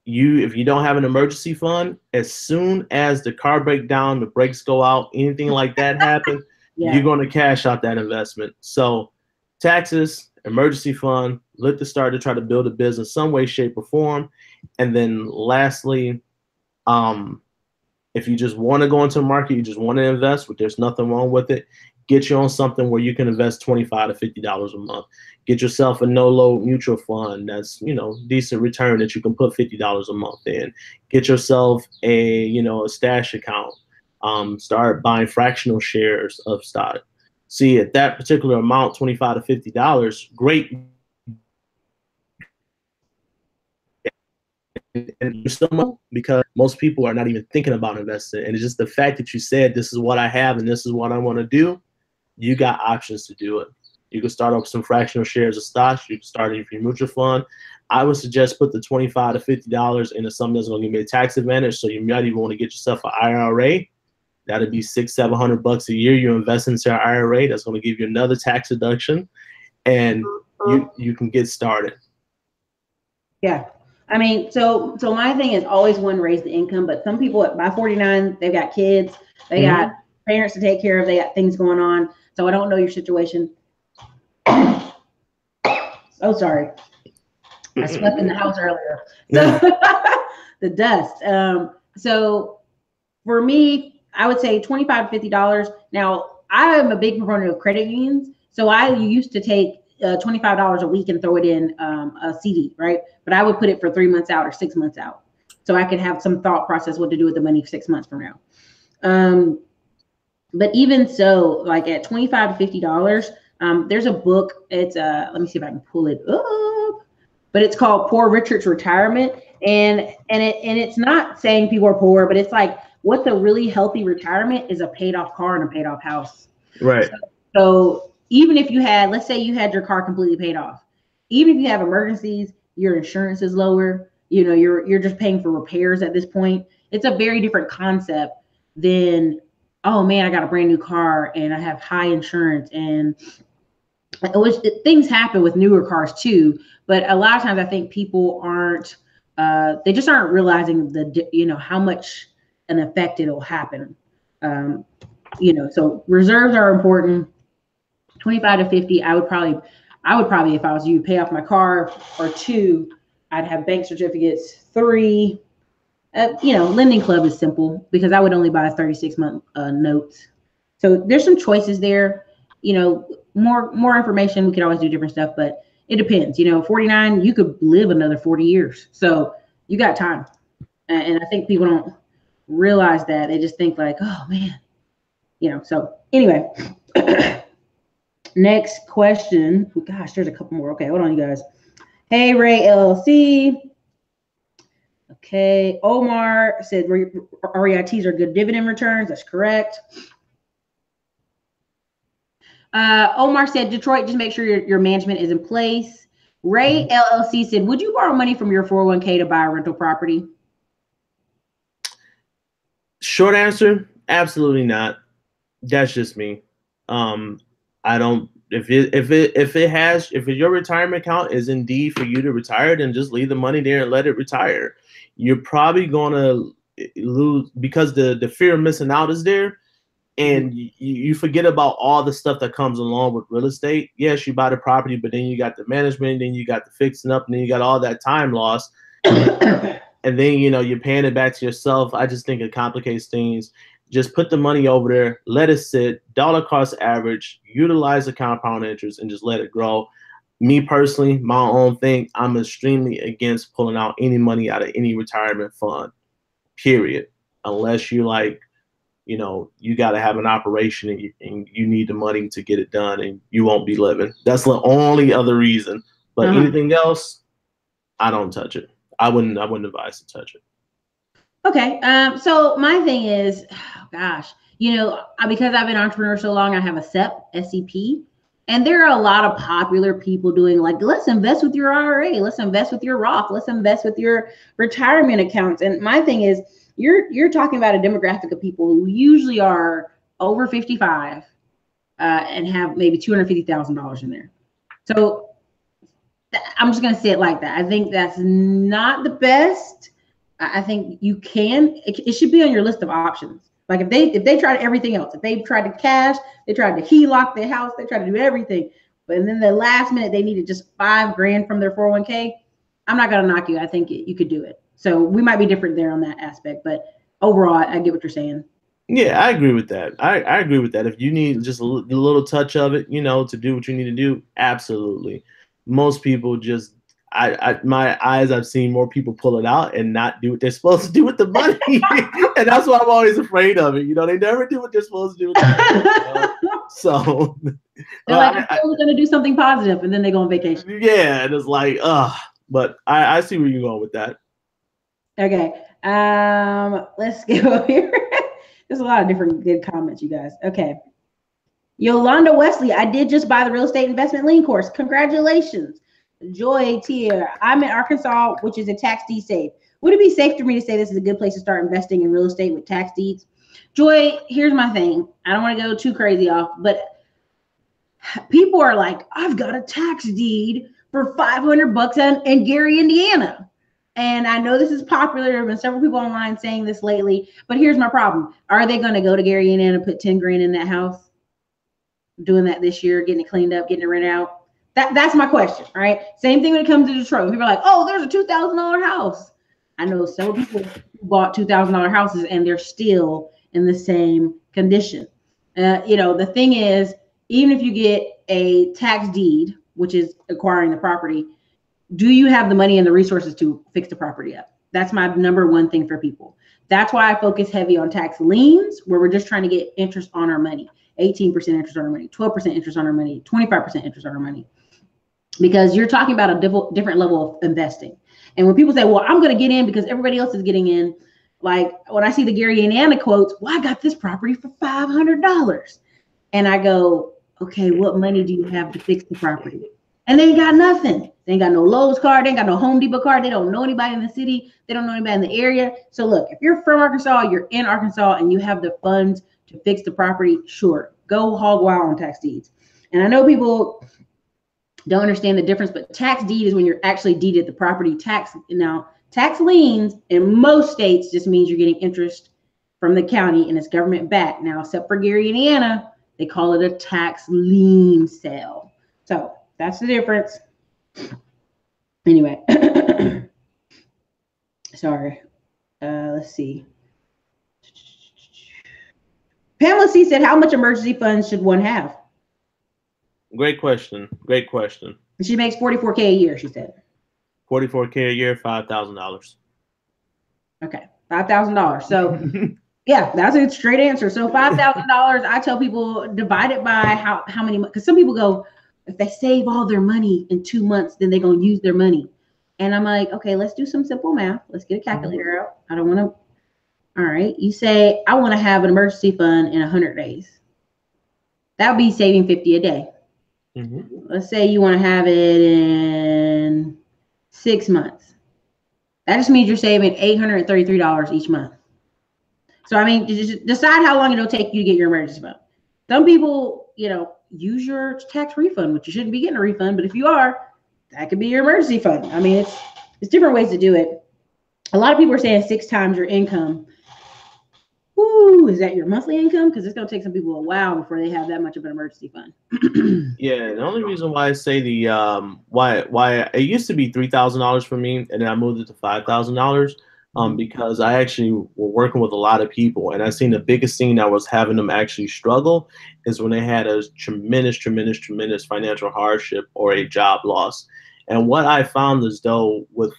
if you don't have an emergency fund, as soon as the car breaks down, the brakes go out, anything like that happens, yeah, you're going to cash out that investment. So taxes, emergency fund, look to start to try to build a business some way, shape, or form. And then lastly, if you just want to go into the market, you just want to invest, but there's nothing wrong with it, Get you on something where you can invest $25 to $50 a month. Get yourself a no-load mutual fund that's, you know, decent return that you can put $50 a month in. Get yourself a, you know, a stash account. Start buying fractional shares of stock. See, at that particular amount, $25 to $50, great. And you're still, because most people are not even thinking about investing. And it's just the fact that you said, this is what I have and this is what I want to do. You got options to do it. You can start off some fractional shares of stocks. You can start in your mutual fund. I would suggest put the $25 to $50 into something that's going to give you a tax advantage. So you might even want to get yourself an IRA. That'd be $600-700 a year. You invest into an IRA. That's going to give you another tax deduction, and you can get started. Yeah. I mean, so my thing is always one, raise the income, but some people by 49, they've got kids, they got parents to take care of, they got things going on. So I don't know your situation. Oh, sorry. I slept in the house earlier. So the dust. So for me, I would say $25 to $50. Now, I am a big proponent of credit unions. So I used to take $25 a week and throw it in a CD, right? But I would put it for 3 months out or 6 months out, so I could have some thought process what to do with the money 6 months from now. But even so, like at $25 to $50, there's a book. It's let me see if I can pull it up. But it's called Poor Richard's Retirement, and it's not saying people are poor, but it's like what's a really healthy retirement is a paid off car and a paid off house. Right. So even if you had, let's say you had your car completely paid off, even if you have emergencies, your insurance is lower. You know, you're just paying for repairs at this point. It's a very different concept than, oh man, I got a brand new car and I have high insurance, and things happen with newer cars too. But a lot of times I think people aren't, they just aren't realizing how much an effect it'll happen. So reserves are important. 25 to 50, I would probably, if I was you, pay off my car, or 2, I'd have bank certificates. 3, Lending Club is simple because I would only buy 36-month notes. So there's some choices there. More information, we could always do different stuff, but it depends. 49, you could live another 40 years. So you got time. And I think people don't realize that. They just think like, oh man, so anyway. Next question. Gosh, there's a couple more. Okay, hold on, you guys. Hey, Ray LLC. Okay, Omar said REITs are good dividend returns. That's correct. Omar said Detroit, just make sure your management is in place. Ray LLC said, would you borrow money from your 401k to buy a rental property? Short answer, absolutely not. That's just me. I don't. If your retirement account is indeed for you to retire, then just leave the money there and let it retire. You're probably gonna lose because the fear of missing out is there, and you forget about all the stuff that comes along with real estate. Yes, you buy the property, but then you got the management, then you got the fixing up, and then you got all that time lost, and then you're paying it back to yourself. I just think it complicates things. Just put the money over there, let it sit, dollar cost average, utilize the compound interest, and just let it grow. Me personally, my own thing, I'm extremely against pulling out any money out of any retirement fund, period. Unless you you got to have an operation and you need the money to get it done, and you won't be living. That's the only other reason. But anything else, I don't touch it. I wouldn't advise to touch it. Okay. So my thing is, because I've been entrepreneur so long, I have a SEP, and there are a lot of popular people doing like, let's invest with your IRA, let's invest with your Roth, let's invest with your retirement accounts. And my thing is, you're talking about a demographic of people who usually are over 55 and have maybe $250,000 in there. So I'm just going to say it like that. I think that's not the best. I think it should be on your list of options. Like if they tried everything else, if they tried to cash, they tried to HELOC their house, they tried to do everything, but then the last minute they needed just $5,000 from their 401k, I'm not going to knock you. I think you could do it. So we might be different there on that aspect, but overall, I get what you're saying. Yeah, I agree with that. I agree with that. If you need just a little touch of it, you know, to do what you need to do, absolutely. Most people just, my eyes, I've seen more people pull it out and not do what they're supposed to do with the money, and that's why I'm always afraid of it. You know, they never do what they're supposed to do with the money. You know? So they're like, I'm going to do something positive, and then they go on vacation. Yeah, and it's like, but I see where you're going with that. Okay, let's go over here. There's a lot of different good comments, you guys. Okay. Yolanda Wesley, I did just buy the real estate investment lien course. Congratulations. Joy Tier, I'm in Arkansas, which is a tax deed safe. Would it be safe for me to say this is a good place to start investing in real estate with tax deeds? Joy, here's my thing. I don't want to go too crazy off, but people are like, I've got a tax deed for $500 in Gary, Indiana. And I know this is popular. There have been several people online saying this lately, but here's my problem. Are they going to go to Gary, Indiana and put 10 grand in that house? Doing that this year, getting it cleaned up, getting it rented out? That's my question, right? Same thing when it comes to Detroit. People are like, oh, there's a $2,000 house. I know several people who bought $2,000 houses and they're still in the same condition. You know, the thing is, even if you get a tax deed, which is acquiring the property, do you have the money and the resources to fix the property up? That's my number one thing for people. That's why I focus heavy on tax liens, where we're just trying to get interest on our money. 18% interest on our money, 12% interest on our money, 25% interest on our money. Because you're talking about a different level of investing. And when people say, well, I'm going to get in because everybody else is getting in, like when I see the Gary, Indiana quotes, well, I got this property for $500. And I go, okay, what money do you have to fix the property? And they ain't got nothing. They ain't got no Lowe's card. They ain't got no Home Depot card. They don't know anybody in the city. They don't know anybody in the area. So look, if you're from Arkansas, you're in Arkansas, and you have the funds to fix the property, sure, go hog wild on tax deeds. And I know people don't understand the difference, but tax deed is when you're actually deeded the property. Tax liens in most states just means you're getting interest from the county and it's government backed. Now, except for Gary, Indiana, they call it a tax lien sale. So that's the difference. Anyway, sorry. Let's see. Pamela C said, how much emergency funds should one have? Great question. Great question. She makes $44K a year, she said. $44K a year, $5,000. Okay, $5,000. So yeah, that's a straight answer. So $5,000, I tell people divide it by how many, because some people go, if they save all their money in 2 months, then they're going to use their money. And I'm like, okay, let's do some simple math. Let's get a calculator out. I don't want to. All right. You say, I want to have an emergency fund in 100 days. That would be saving $50 a day. Mm-hmm. Let's say you want to have it in 6 months. That just means you're saving $833 each month. So, I mean, just decide how long it'll take you to get your emergency fund. Some people, you know, use your tax refund, which you shouldn't be getting a refund. But if you are, that could be your emergency fund. I mean, it's different ways to do it. A lot of people are saying 6 times your income. Ooh, is that your monthly income? Because it's going to take some people a while before they have that much of an emergency fund. Yeah, the only reason why I say the why it used to be $3,000 for me, and then I moved it to $5,000. Because I actually were working with a lot of people, and I seen the biggest thing that was having them actually struggle is when they had a tremendous financial hardship or a job loss. And what I found is, though, with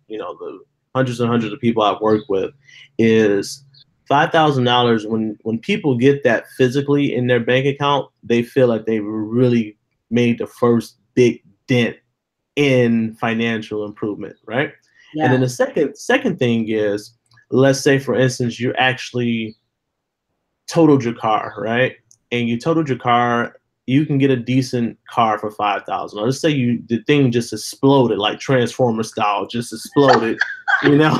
you know, the hundreds and hundreds of people I've worked with, is $5,000, when people get that physically in their bank account, they feel like they really made the first big dent in financial improvement, right? Yeah. And then the second thing is, let's say, for instance, you actually totaled your car, right? And you totaled your car, you can get a decent car for $5,000. Let's say the thing just exploded, like Transformer style, just exploded, you know.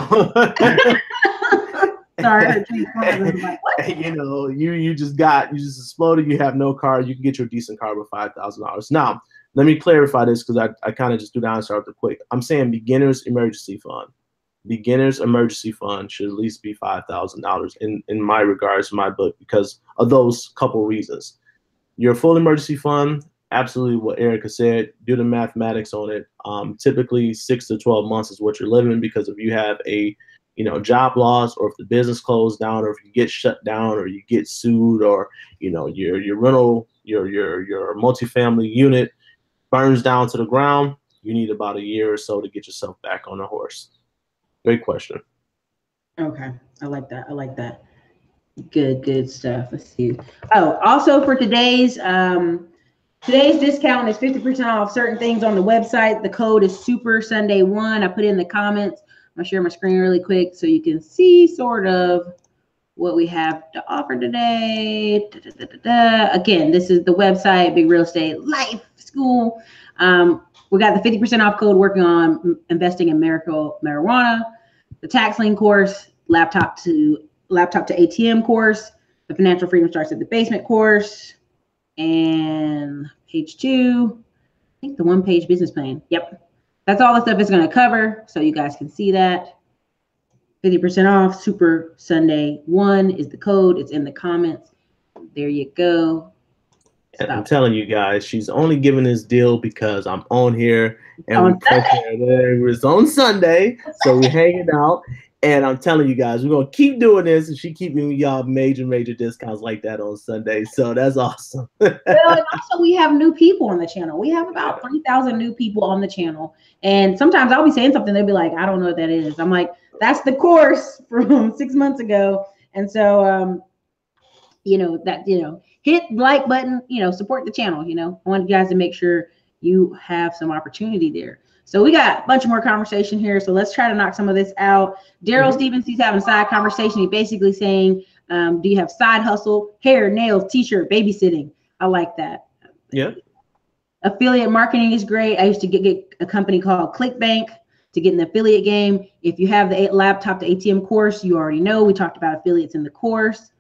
Sorry, you know, you just exploded. You have no car. You can get your decent car for $5,000. Now, let me clarify this, because I kind of just do the answer after quick. I'm saying beginner's emergency fund. Beginner's emergency fund should at least be $5,000 in my regards, in my book, because of those couple reasons. Your full emergency fund, absolutely what Erica said, do the mathematics on it. Typically 6 to 12 months is what you're living, because if you have a job loss, or if the business closed down, or if you get shut down, or you get sued, or your rental, your multifamily unit burns down to the ground, you need about a year or so to get yourself back on a horse. Great question. Okay, I like that. I like that. Good stuff. Let's see. Oh, also for today's discount is 50% off certain things on the website. The code is Super Sunday 1. I put it in the comments. I'm gonna share my screen really quick so you can see sort of what we have to offer today. Again, this is the website, Big Real Estate Life School. We got the 50% off code working on investing in marijuana, the tax lien course, laptop to ATM course, the financial freedom starts at the basement course, and page 2, I think the 1-page business plan. Yep. That's all the stuff it's going to cover. So you guys can see that. 50% off, Super Sunday 1 is the code. It's in the comments. There you go. And I'm telling you guys, she's only giving this deal because I'm on here and it's on Sunday. So we're hanging out. And I'm telling you guys, we're going to keep doing this. And she keep giving y'all major discounts like that on Sunday. So that's awesome. Well, and also we have new people on the channel. We have about 3,000 new people on the channel. And sometimes I'll be saying something. They'll be like, I don't know what that is. I'm like, that's the course from 6 months ago. And so, hit the like button, support the channel. I want you guys to make sure you have some opportunity there. So we got a bunch more conversation here. So let's try to knock some of this out. Daryl Stevens, he's having a side conversation. He's basically saying, do you have side hustle, hair, nails, t-shirt, babysitting? I like that. Yeah. Affiliate marketing is great. I used to get a company called ClickBank to get in the affiliate game. If you have the laptop to ATM course, you already know. We talked about affiliates in the course.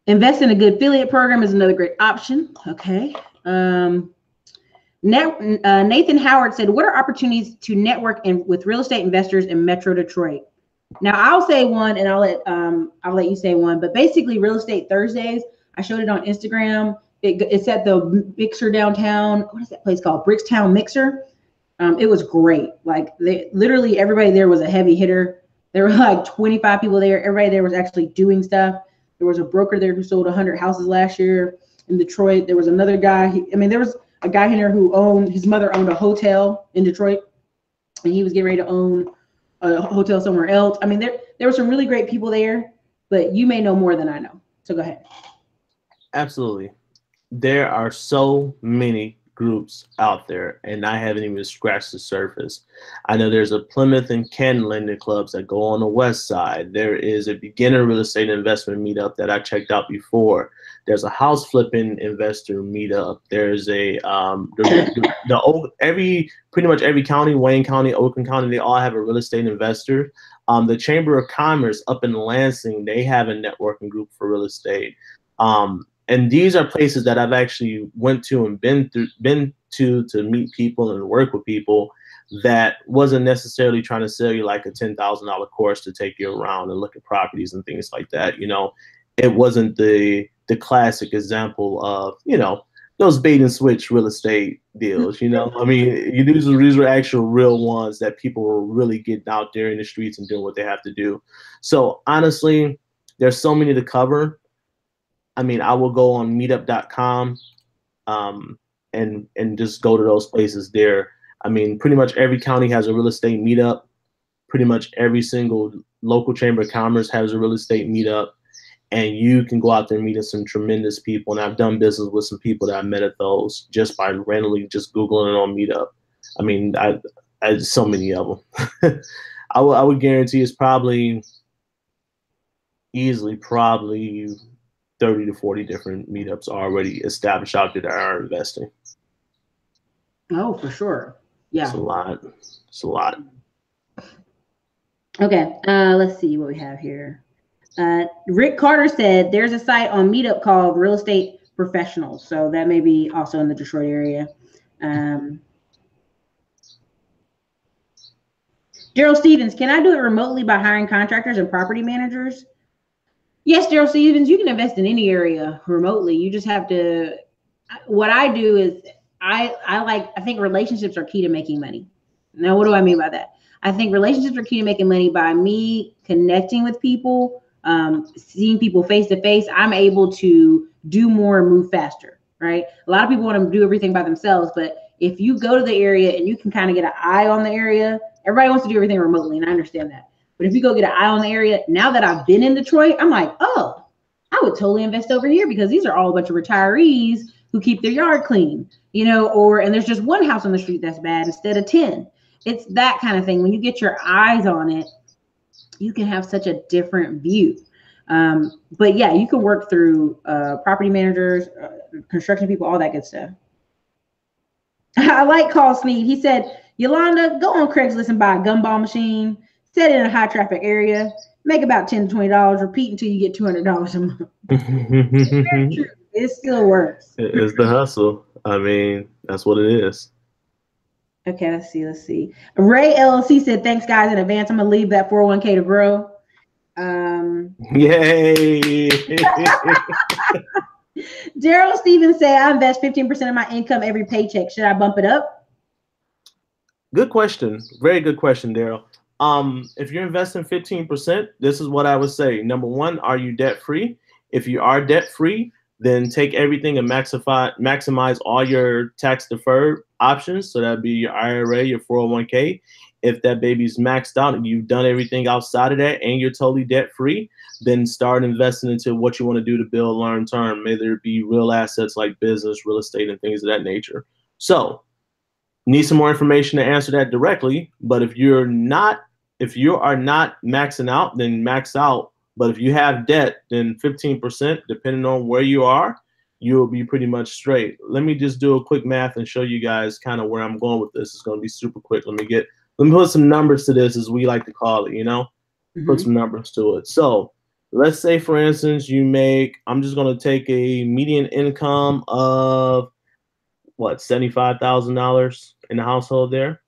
Invest in a good affiliate program is another great option. Okay. Nathan Howard said, what are opportunities to network with real estate investors in Metro Detroit? Now I'll say one and I'll let you say one, but basically Real Estate Thursdays, I showed it on Instagram. It's at the Mixer downtown. What is that place called? Brickstown Mixer. It was great. Like literally everybody there was a heavy hitter. There were like 25 people there. Everybody there was actually doing stuff. There was a broker there who sold 100 houses last year in Detroit. There was another guy. There was a guy in there his mother owned a hotel in Detroit, and he was getting ready to own a hotel somewhere else. There were some really great people there, but you may know more than I know. So go ahead. Absolutely. There are so many groups out there, and I haven't even scratched the surface. I know there's a Plymouth and Canton lending clubs that go on the west side. There is a beginner real estate investment meetup that I checked out before. There's a house flipping investor meetup. There's a pretty much every county, Wayne County, Oakland County, they all have a real estate investor. The Chamber of Commerce up in Lansing, they have a networking group for real estate. And these are places that I've actually went to and been to meet people and work with people that wasn't necessarily trying to sell you like a $10,000 course to take you around and look at properties and things like that. It wasn't the classic example of, those bait and switch real estate deals, these were actual real ones that people were really getting out there in the streets and doing what they have to do. So honestly, there's so many to cover. I will go on meetup.com and just go to those places there. Pretty much every county has a real estate meetup. Pretty much every single local chamber of commerce has a real estate meetup. And you can go out there and meet some tremendous people. And I've done business with some people that I met at those just by randomly just Googling it on Meetup. I so many of them. I would guarantee it's probably 30 to 40 different meetups already established out there that are investing. Oh, for sure. Yeah. It's a lot. It's a lot. Okay. Let's see what we have here. Rick Carter said there's a site on Meetup called Real Estate Professionals. So that may be also in the Detroit area. Daryl Stevens, can I do it remotely by hiring contractors and property managers? Yes, Daryl Stevens, you can invest in any area remotely. You just have to, what I do is I think relationships are key to making money. Now, what do I mean by that? I think relationships are key to making money. By me connecting with people, seeing people face to face, I'm able to do more and move faster, right? A lot of people want to do everything by themselves, but if you go to the area and you can kind of get an eye on the area, everybody wants to do everything remotely, and I understand that. But if you go get an eye on the area, now that I've been in Detroit, I'm like, oh, I would totally invest over here because these are all a bunch of retirees who keep their yard clean, you know, and there's just one house on the street that's bad instead of 10. It's that kind of thing. When you get your eyes on it, you can have such a different view. But yeah, you can work through property managers, construction people, all that good stuff. I like Carl Sneed. He said, Yolanda, go on Craigslist and buy a gumball machine, set it in a high traffic area, make about $10 to $20, repeat until you get $200 a month. It's very true. It still works. It's the hustle. I mean, that's what it is. Okay, let's see. Ray LLC said, thanks guys in advance. I'm gonna leave that 401k to grow. Yay. Daryl Stevens said, I invest 15% of my income every paycheck. Should I bump it up? Good question. Very good question, Daryl. If you're investing 15%, this is what I would say. Number one, are you debt free? If you are debt free, then take everything and maximize all your tax deferred options. So that'd be your IRA, your 401k. If that baby's maxed out and you've done everything outside of that and you're totally debt free, then start investing into what you want to do to build long term, whether it be real assets like business, real estate, and things of that nature. So need some more information to answer that directly. But if you are not maxing out, then max out. But if you have debt, then 15%, depending on where you are, you'll be pretty much straight. Let me just do a quick math and show you guys kind of where I'm going with this. It's going to be super quick. Let me put some numbers to this, as we like to call it, you know, put some numbers to it. So let's say, for instance, you make, I'm just going to take a median income of what, $75,000 in the household there.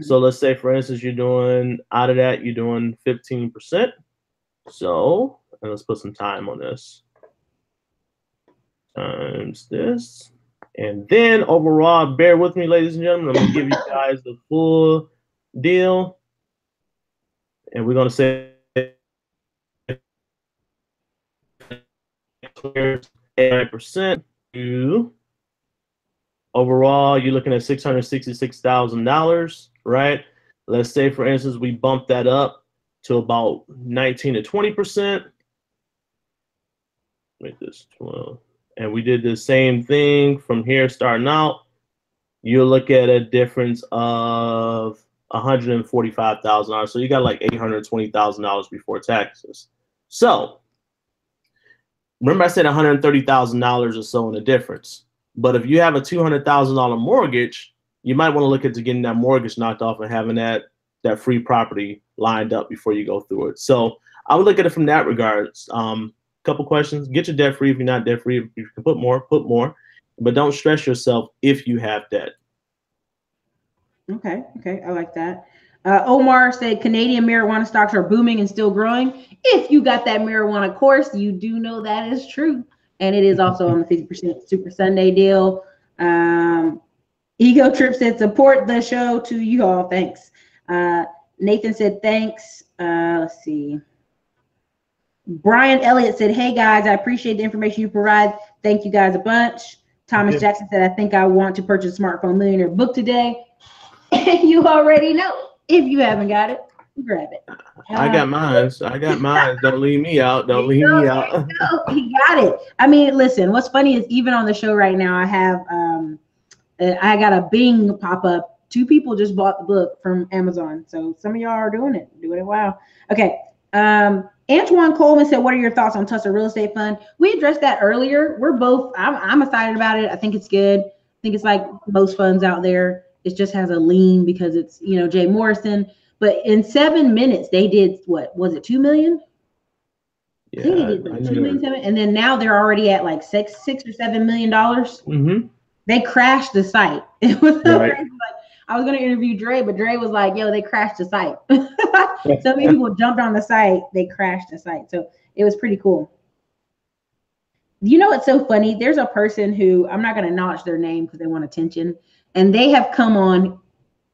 So let's say, for instance, you're doing 15%. So, and let's put some time on this. Times this. And then overall, bear with me, ladies and gentlemen. I'm going to give you guys the full deal. And we're going to say 8% to overall, you're looking at $666,000, right? Let's say, for instance, we bump that up to about 19 to 20%. Make this 12. And we did the same thing from here starting out. You look at a difference of $145,000. So you got like $820,000 before taxes. So remember I said $130,000 or so in the difference. But if you have a $200,000 mortgage, you might want to look into getting that mortgage knocked off and having that free property lined up before you go through it. So I would look at it from that regards. Couple questions. Get your debt free. If you're not debt free, if you can put more, but don't stress yourself if you have debt. Okay, I like that. Omar said Canadian marijuana stocks are booming and still growing. If you got that marijuana course, you do know that is true. And it is also on the 50% Super Sunday deal. Ego Trip said, support the show to you all. Thanks. Nathan said, thanks. Let's see. Brian Elliott said, hey guys, I appreciate the information you provide. Thank you guys a bunch. Thomas Jackson said, I think I want to purchase a Smartphone Millionaire book today. You already know. If you haven't got it, grab it. I got mine. Don't leave me out. He got it. I mean, listen, what's funny is even on the show right now, I have I got a Bing pop up. 2 people just bought the book from Amazon. So some of y'all are doing it. Doing it. Wow. Okay. Antoine Coleman said, what are your thoughts on Tussle Real Estate Fund? We addressed that earlier. We're both, I'm excited about it. I think it's good. I think it's like most funds out there. It just has a lean because it's, you know, Jay Morrison. But in 7 minutes, they did, what was it, 2 million? Yeah, I think they did like 2 million, and then now they're already at like $6 or $7 million. They crashed the site. It was so crazy. Like, I was going to interview Dre, but Dre was like, yo, they crashed the site. So many people jumped on the site, they crashed the site. So it was pretty cool. You know what's so funny? There's a person who, I'm not going to acknowledge their name because they want attention, and they have come on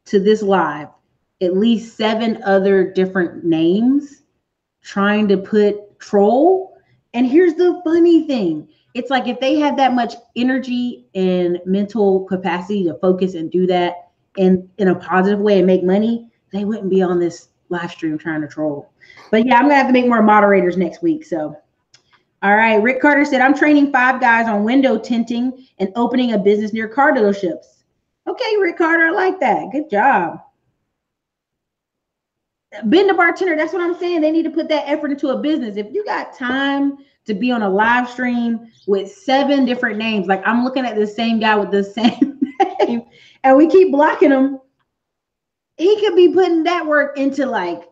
to this live at least 7 other different names trying to put troll. And here's the funny thing. It's like if they had that much energy and mental capacity to focus and do that in a positive way and make money, they wouldn't be on this live stream trying to troll. But yeah, I'm gonna have to make more moderators next week. So, all right. Rick Carter said, I'm training 5 guys on window tinting and opening a business near car dealerships. Okay, Rick Carter, I like that. Good job. Ben the bartender, that's what I'm saying. They need to put that effort into a business. If you got time to be on a live stream with 7 different names, like I'm looking at the same guy with the same name, and we keep blocking him, he could be putting that work into like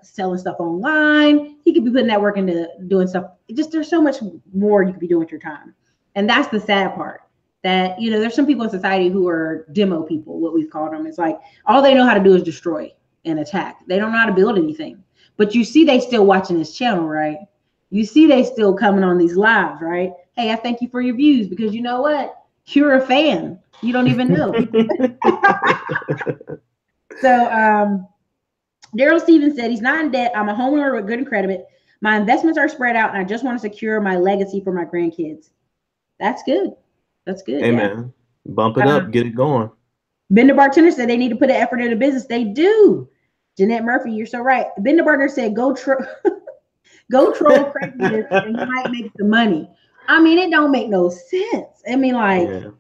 selling stuff online. He could be putting that work into doing stuff. There's so much more you could be doing with your time. And that's the sad part, that, you know, there's some people in society who are demo people, what we've called them. It's like all they know how to do is destroy and attack. They don't know how to build anything. But you see they still watching this channel, right? You see they still coming on these lives, right? Hey, I thank you for your views, because you know what? You're a fan. You don't even know. So Daryl Stevens said, he's not in debt. I'm a homeowner with good credit. My investments are spread out, and I just want to secure my legacy for my grandkids. That's good. That's good. Hey, yeah, man. Bump it up. Get it going. Ben the bartender said they need to put an effort into business. They do. Jeanette Murphy, you're so right. Ben the bartender said, go troll craziness and you might make the money. I mean, it don't make no sense. I mean, like, yeah,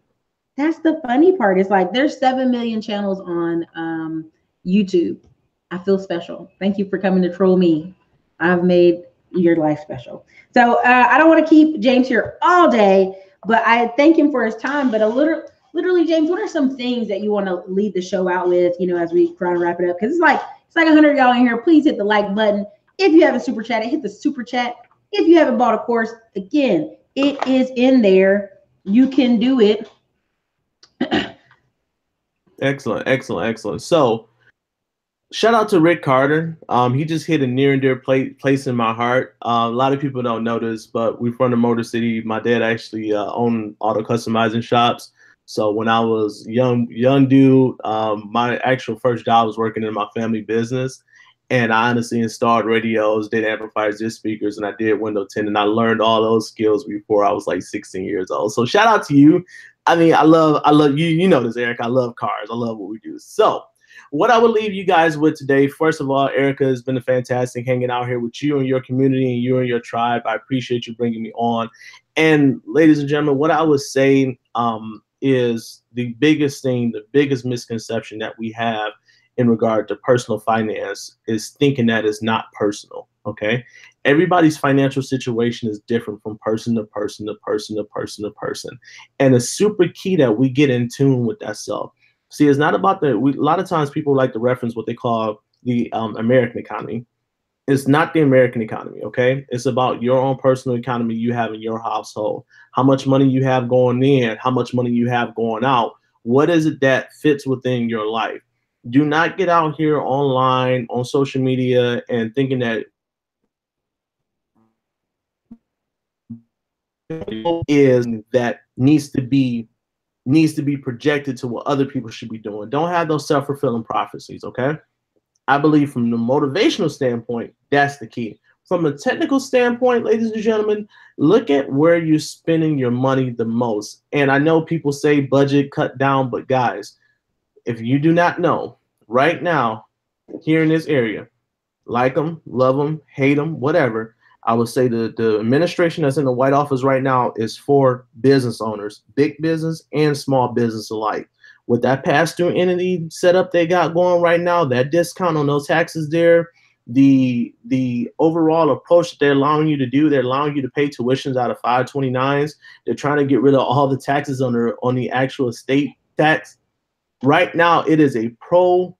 that's the funny part. It's like there's 7 million channels on YouTube. I feel special. Thank you for coming to troll me. I've made your life special. So I don't want to keep James here all day, but I thank him for his time. But literally, James, what are some things that you want to lead the show out with, you know, as we try to wrap it up? Because it's like 100 of y'all in here. Please hit the like button. If you haven't super chatted, hit the super chat. If you haven't bought a course, again, it is in there. You can do it. Excellent, excellent, excellent. So shout out to Rick Carter. He just hit a near and dear place in my heart. A lot of people don't know this, but we're from the Motor City. My dad actually owned auto customizing shops. So when I was young dude, my actual first job was working in my family business. And I honestly installed radios, did amplifiers, did speakers, and I did window tint. And I learned all those skills before I was like 16 years old. So shout out to you. I mean, I love you. You know this, Eric. I love cars. I love what we do. So what I would leave you guys with today, first of all, Erica, has been fantastic hanging out here with you and your community and you and your tribe. I appreciate you bringing me on. And ladies and gentlemen, what I would say is the biggest thing, the biggest misconception that we have in regard to personal finance is thinking that it's not personal, okay? Everybody's financial situation is different from person to person to person to person to person. And it's super key that we get in tune with that self. See, it's not about a lot of times people like to reference what they call the American economy. It's not the American economy, okay? It's about your own personal economy you have in your household. How much money you have going in, how much money you have going out. What is it that fits within your life? Do not get out here online, on social media, and thinking that is that needs to be projected to what other people should be doing. Don't have those self-fulfilling prophecies, okay? I believe from the motivational standpoint, that's the key. From a technical standpoint, ladies and gentlemen, look at where you're spending your money the most. And I know people say budget, cut down, but guys, if you do not know, right now, here in this area, like them, love them, hate them, whatever, I would say the administration that's in the White Office right now is for business owners, big business and small business alike. With that pass-through entity setup they got going right now, that discount on those taxes there, the overall approach that they're allowing you to do, they're allowing you to pay tuitions out of 529s. They're trying to get rid of all the taxes on the actual estate tax. Right now, it is a pro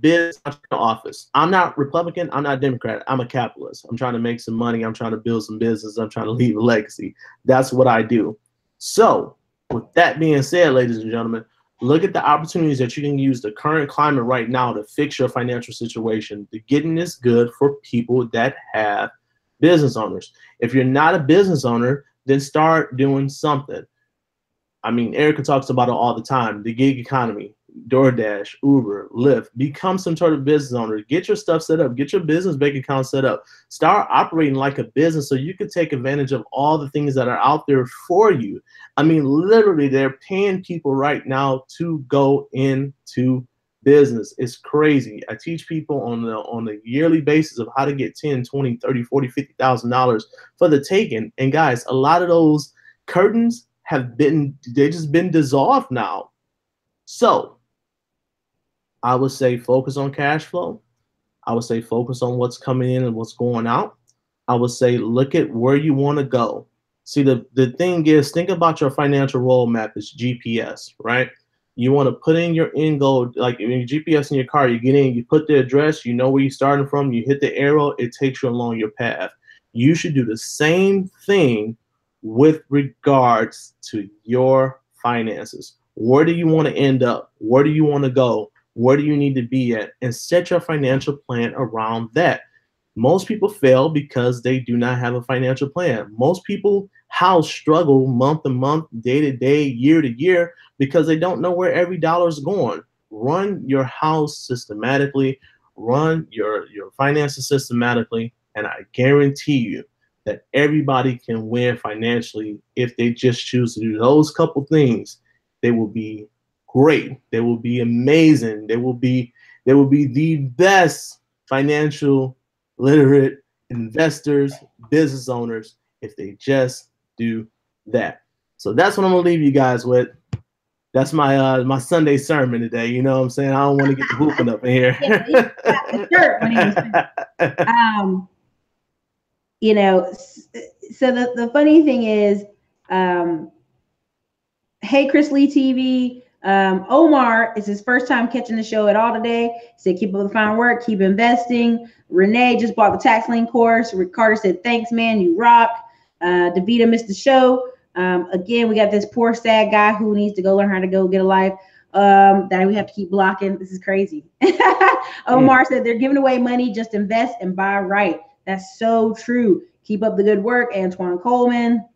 business office. I'm not Republican. I'm not Democrat. I'm a capitalist. I'm trying to make some money. I'm trying to build some business. I'm trying to leave a legacy. That's what I do. So with that being said, ladies and gentlemen, look at the opportunities that you can use the current climate right now to fix your financial situation. The getting this good for people that have business owners. If you're not a business owner, then start doing something. I mean, Erica talks about it all the time. The gig economy, DoorDash, Uber, Lyft. Become some sort of business owner. Get your stuff set up. Get your business bank account set up. Start operating like a business so you can take advantage of all the things that are out there for you. I mean, literally, they're paying people right now to go into business. It's crazy. I teach people on a yearly basis of how to get 10, 20, 30, 40, $50,000 for the taking. And guys, a lot of those curtains they just been dissolved now. So I would say focus on cash flow. I would say focus on what's coming in and what's going out. I would say look at where you want to go. See, the thing is, think about your financial roadmap as GPS, right? You want to put in your end goal, like in your GPS in your car, you get in, you put the address, you know where you're starting from, you hit the arrow, it takes you along your path. You should do the same thing with regards to your finances. Where do you want to end up? Where do you want to go? Where do you need to be at? And set your financial plan around that. Most people fail because they do not have a financial plan. Most people house struggle month to month, day to day, year to year, because they don't know where every dollar is going. Run your house systematically, run your finances systematically, and I guarantee you that everybody can win financially if they just choose to do those couple things. They will be great. They will be amazing. They will be the best financial literate investors, business owners, if they just do that. So that's what I'm gonna leave you guys with. That's my my Sunday sermon today. You know what I'm saying? I don't want to get the hooping up in here. You know, so the funny thing is, hey, Chris Lee TV. Omar, it's his first time catching the show at all today. He said, keep up the fine work, keep investing. Renee just bought the tax lien course. Ricardo said, thanks, man, you rock. Davita missed the show. Again, we got this poor, sad guy who needs to go learn how to go get a life that we have to keep blocking. This is crazy. Omar said, they're giving away money. Just invest and buy right. That's so true. Keep up the good work, Antoine Coleman.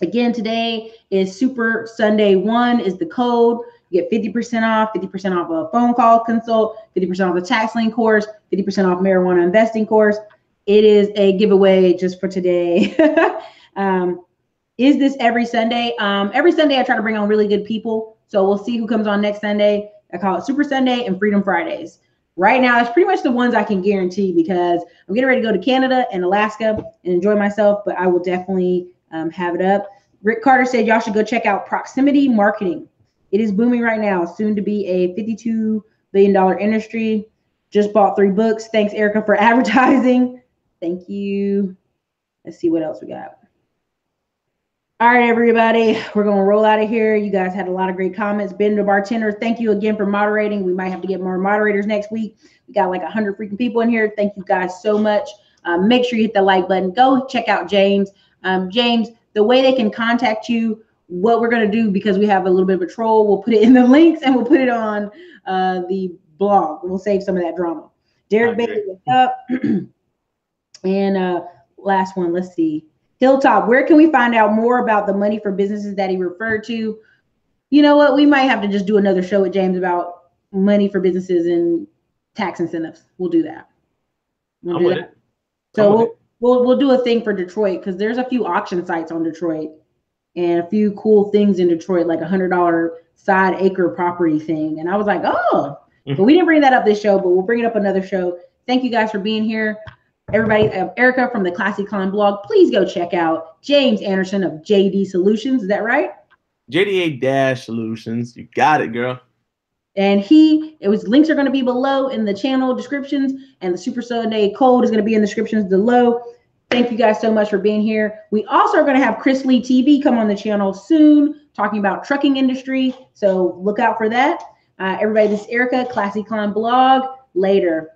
Again, today is Super Sunday 1 is the code. You get 50% off a phone call consult, 50% off the tax lien course, 50% off marijuana investing course. It is a giveaway just for today. Is this every Sunday? Every Sunday I try to bring on really good people. So we'll see who comes on next Sunday. I call it Super Sunday and Freedom Fridays. Right now, it's pretty much the ones I can guarantee because I'm getting ready to go to Canada and Alaska and enjoy myself, but I will definitely have it up. Rick Carter said y'all should go check out Proximity Marketing. It is booming right now, soon to be a $52 billion industry. Just bought 3 books. Thanks, Erica, for advertising. Thank you. Let's see what else we got. All right, everybody, we're going to roll out of here. You guys had a lot of great comments. Ben the Bartender, thank you again for moderating. We might have to get more moderators next week. We got like 100 freaking people in here. Thank you guys so much. Make sure you hit the like button. Go check out James. James, the way they can contact you, what we're going to do, because we have a little bit of a troll, we'll put it in the links and we'll put it on the blog. We'll save some of that drama. Derek Bailey, what's up? And last one, let's see. Hilltop, where can we find out more about the money for businesses that he referred to? You know what? We might have to just do another show with James about money for businesses and tax incentives. We'll do that. We'll do that. So we'll do a thing for Detroit because there's a few auction sites on Detroit and a few cool things in Detroit, like $100 side acre property thing. And I was like, oh, but we didn't bring that up this show, but we'll bring it up another show. Thank you guys for being here. Everybody, Erica from the Classy Climb blog, please go check out James Anderson of JD Solutions. Is that right? JDA Solutions. You got it, girl. And links are going to be below in the channel descriptions, and the Super Sunday code is going to be in the descriptions below. Thank you guys so much for being here. We also are going to have Chris Lee TV come on the channel soon, talking about trucking industry. So look out for that. Everybody, this is Erica, Classy Climb blog. Later.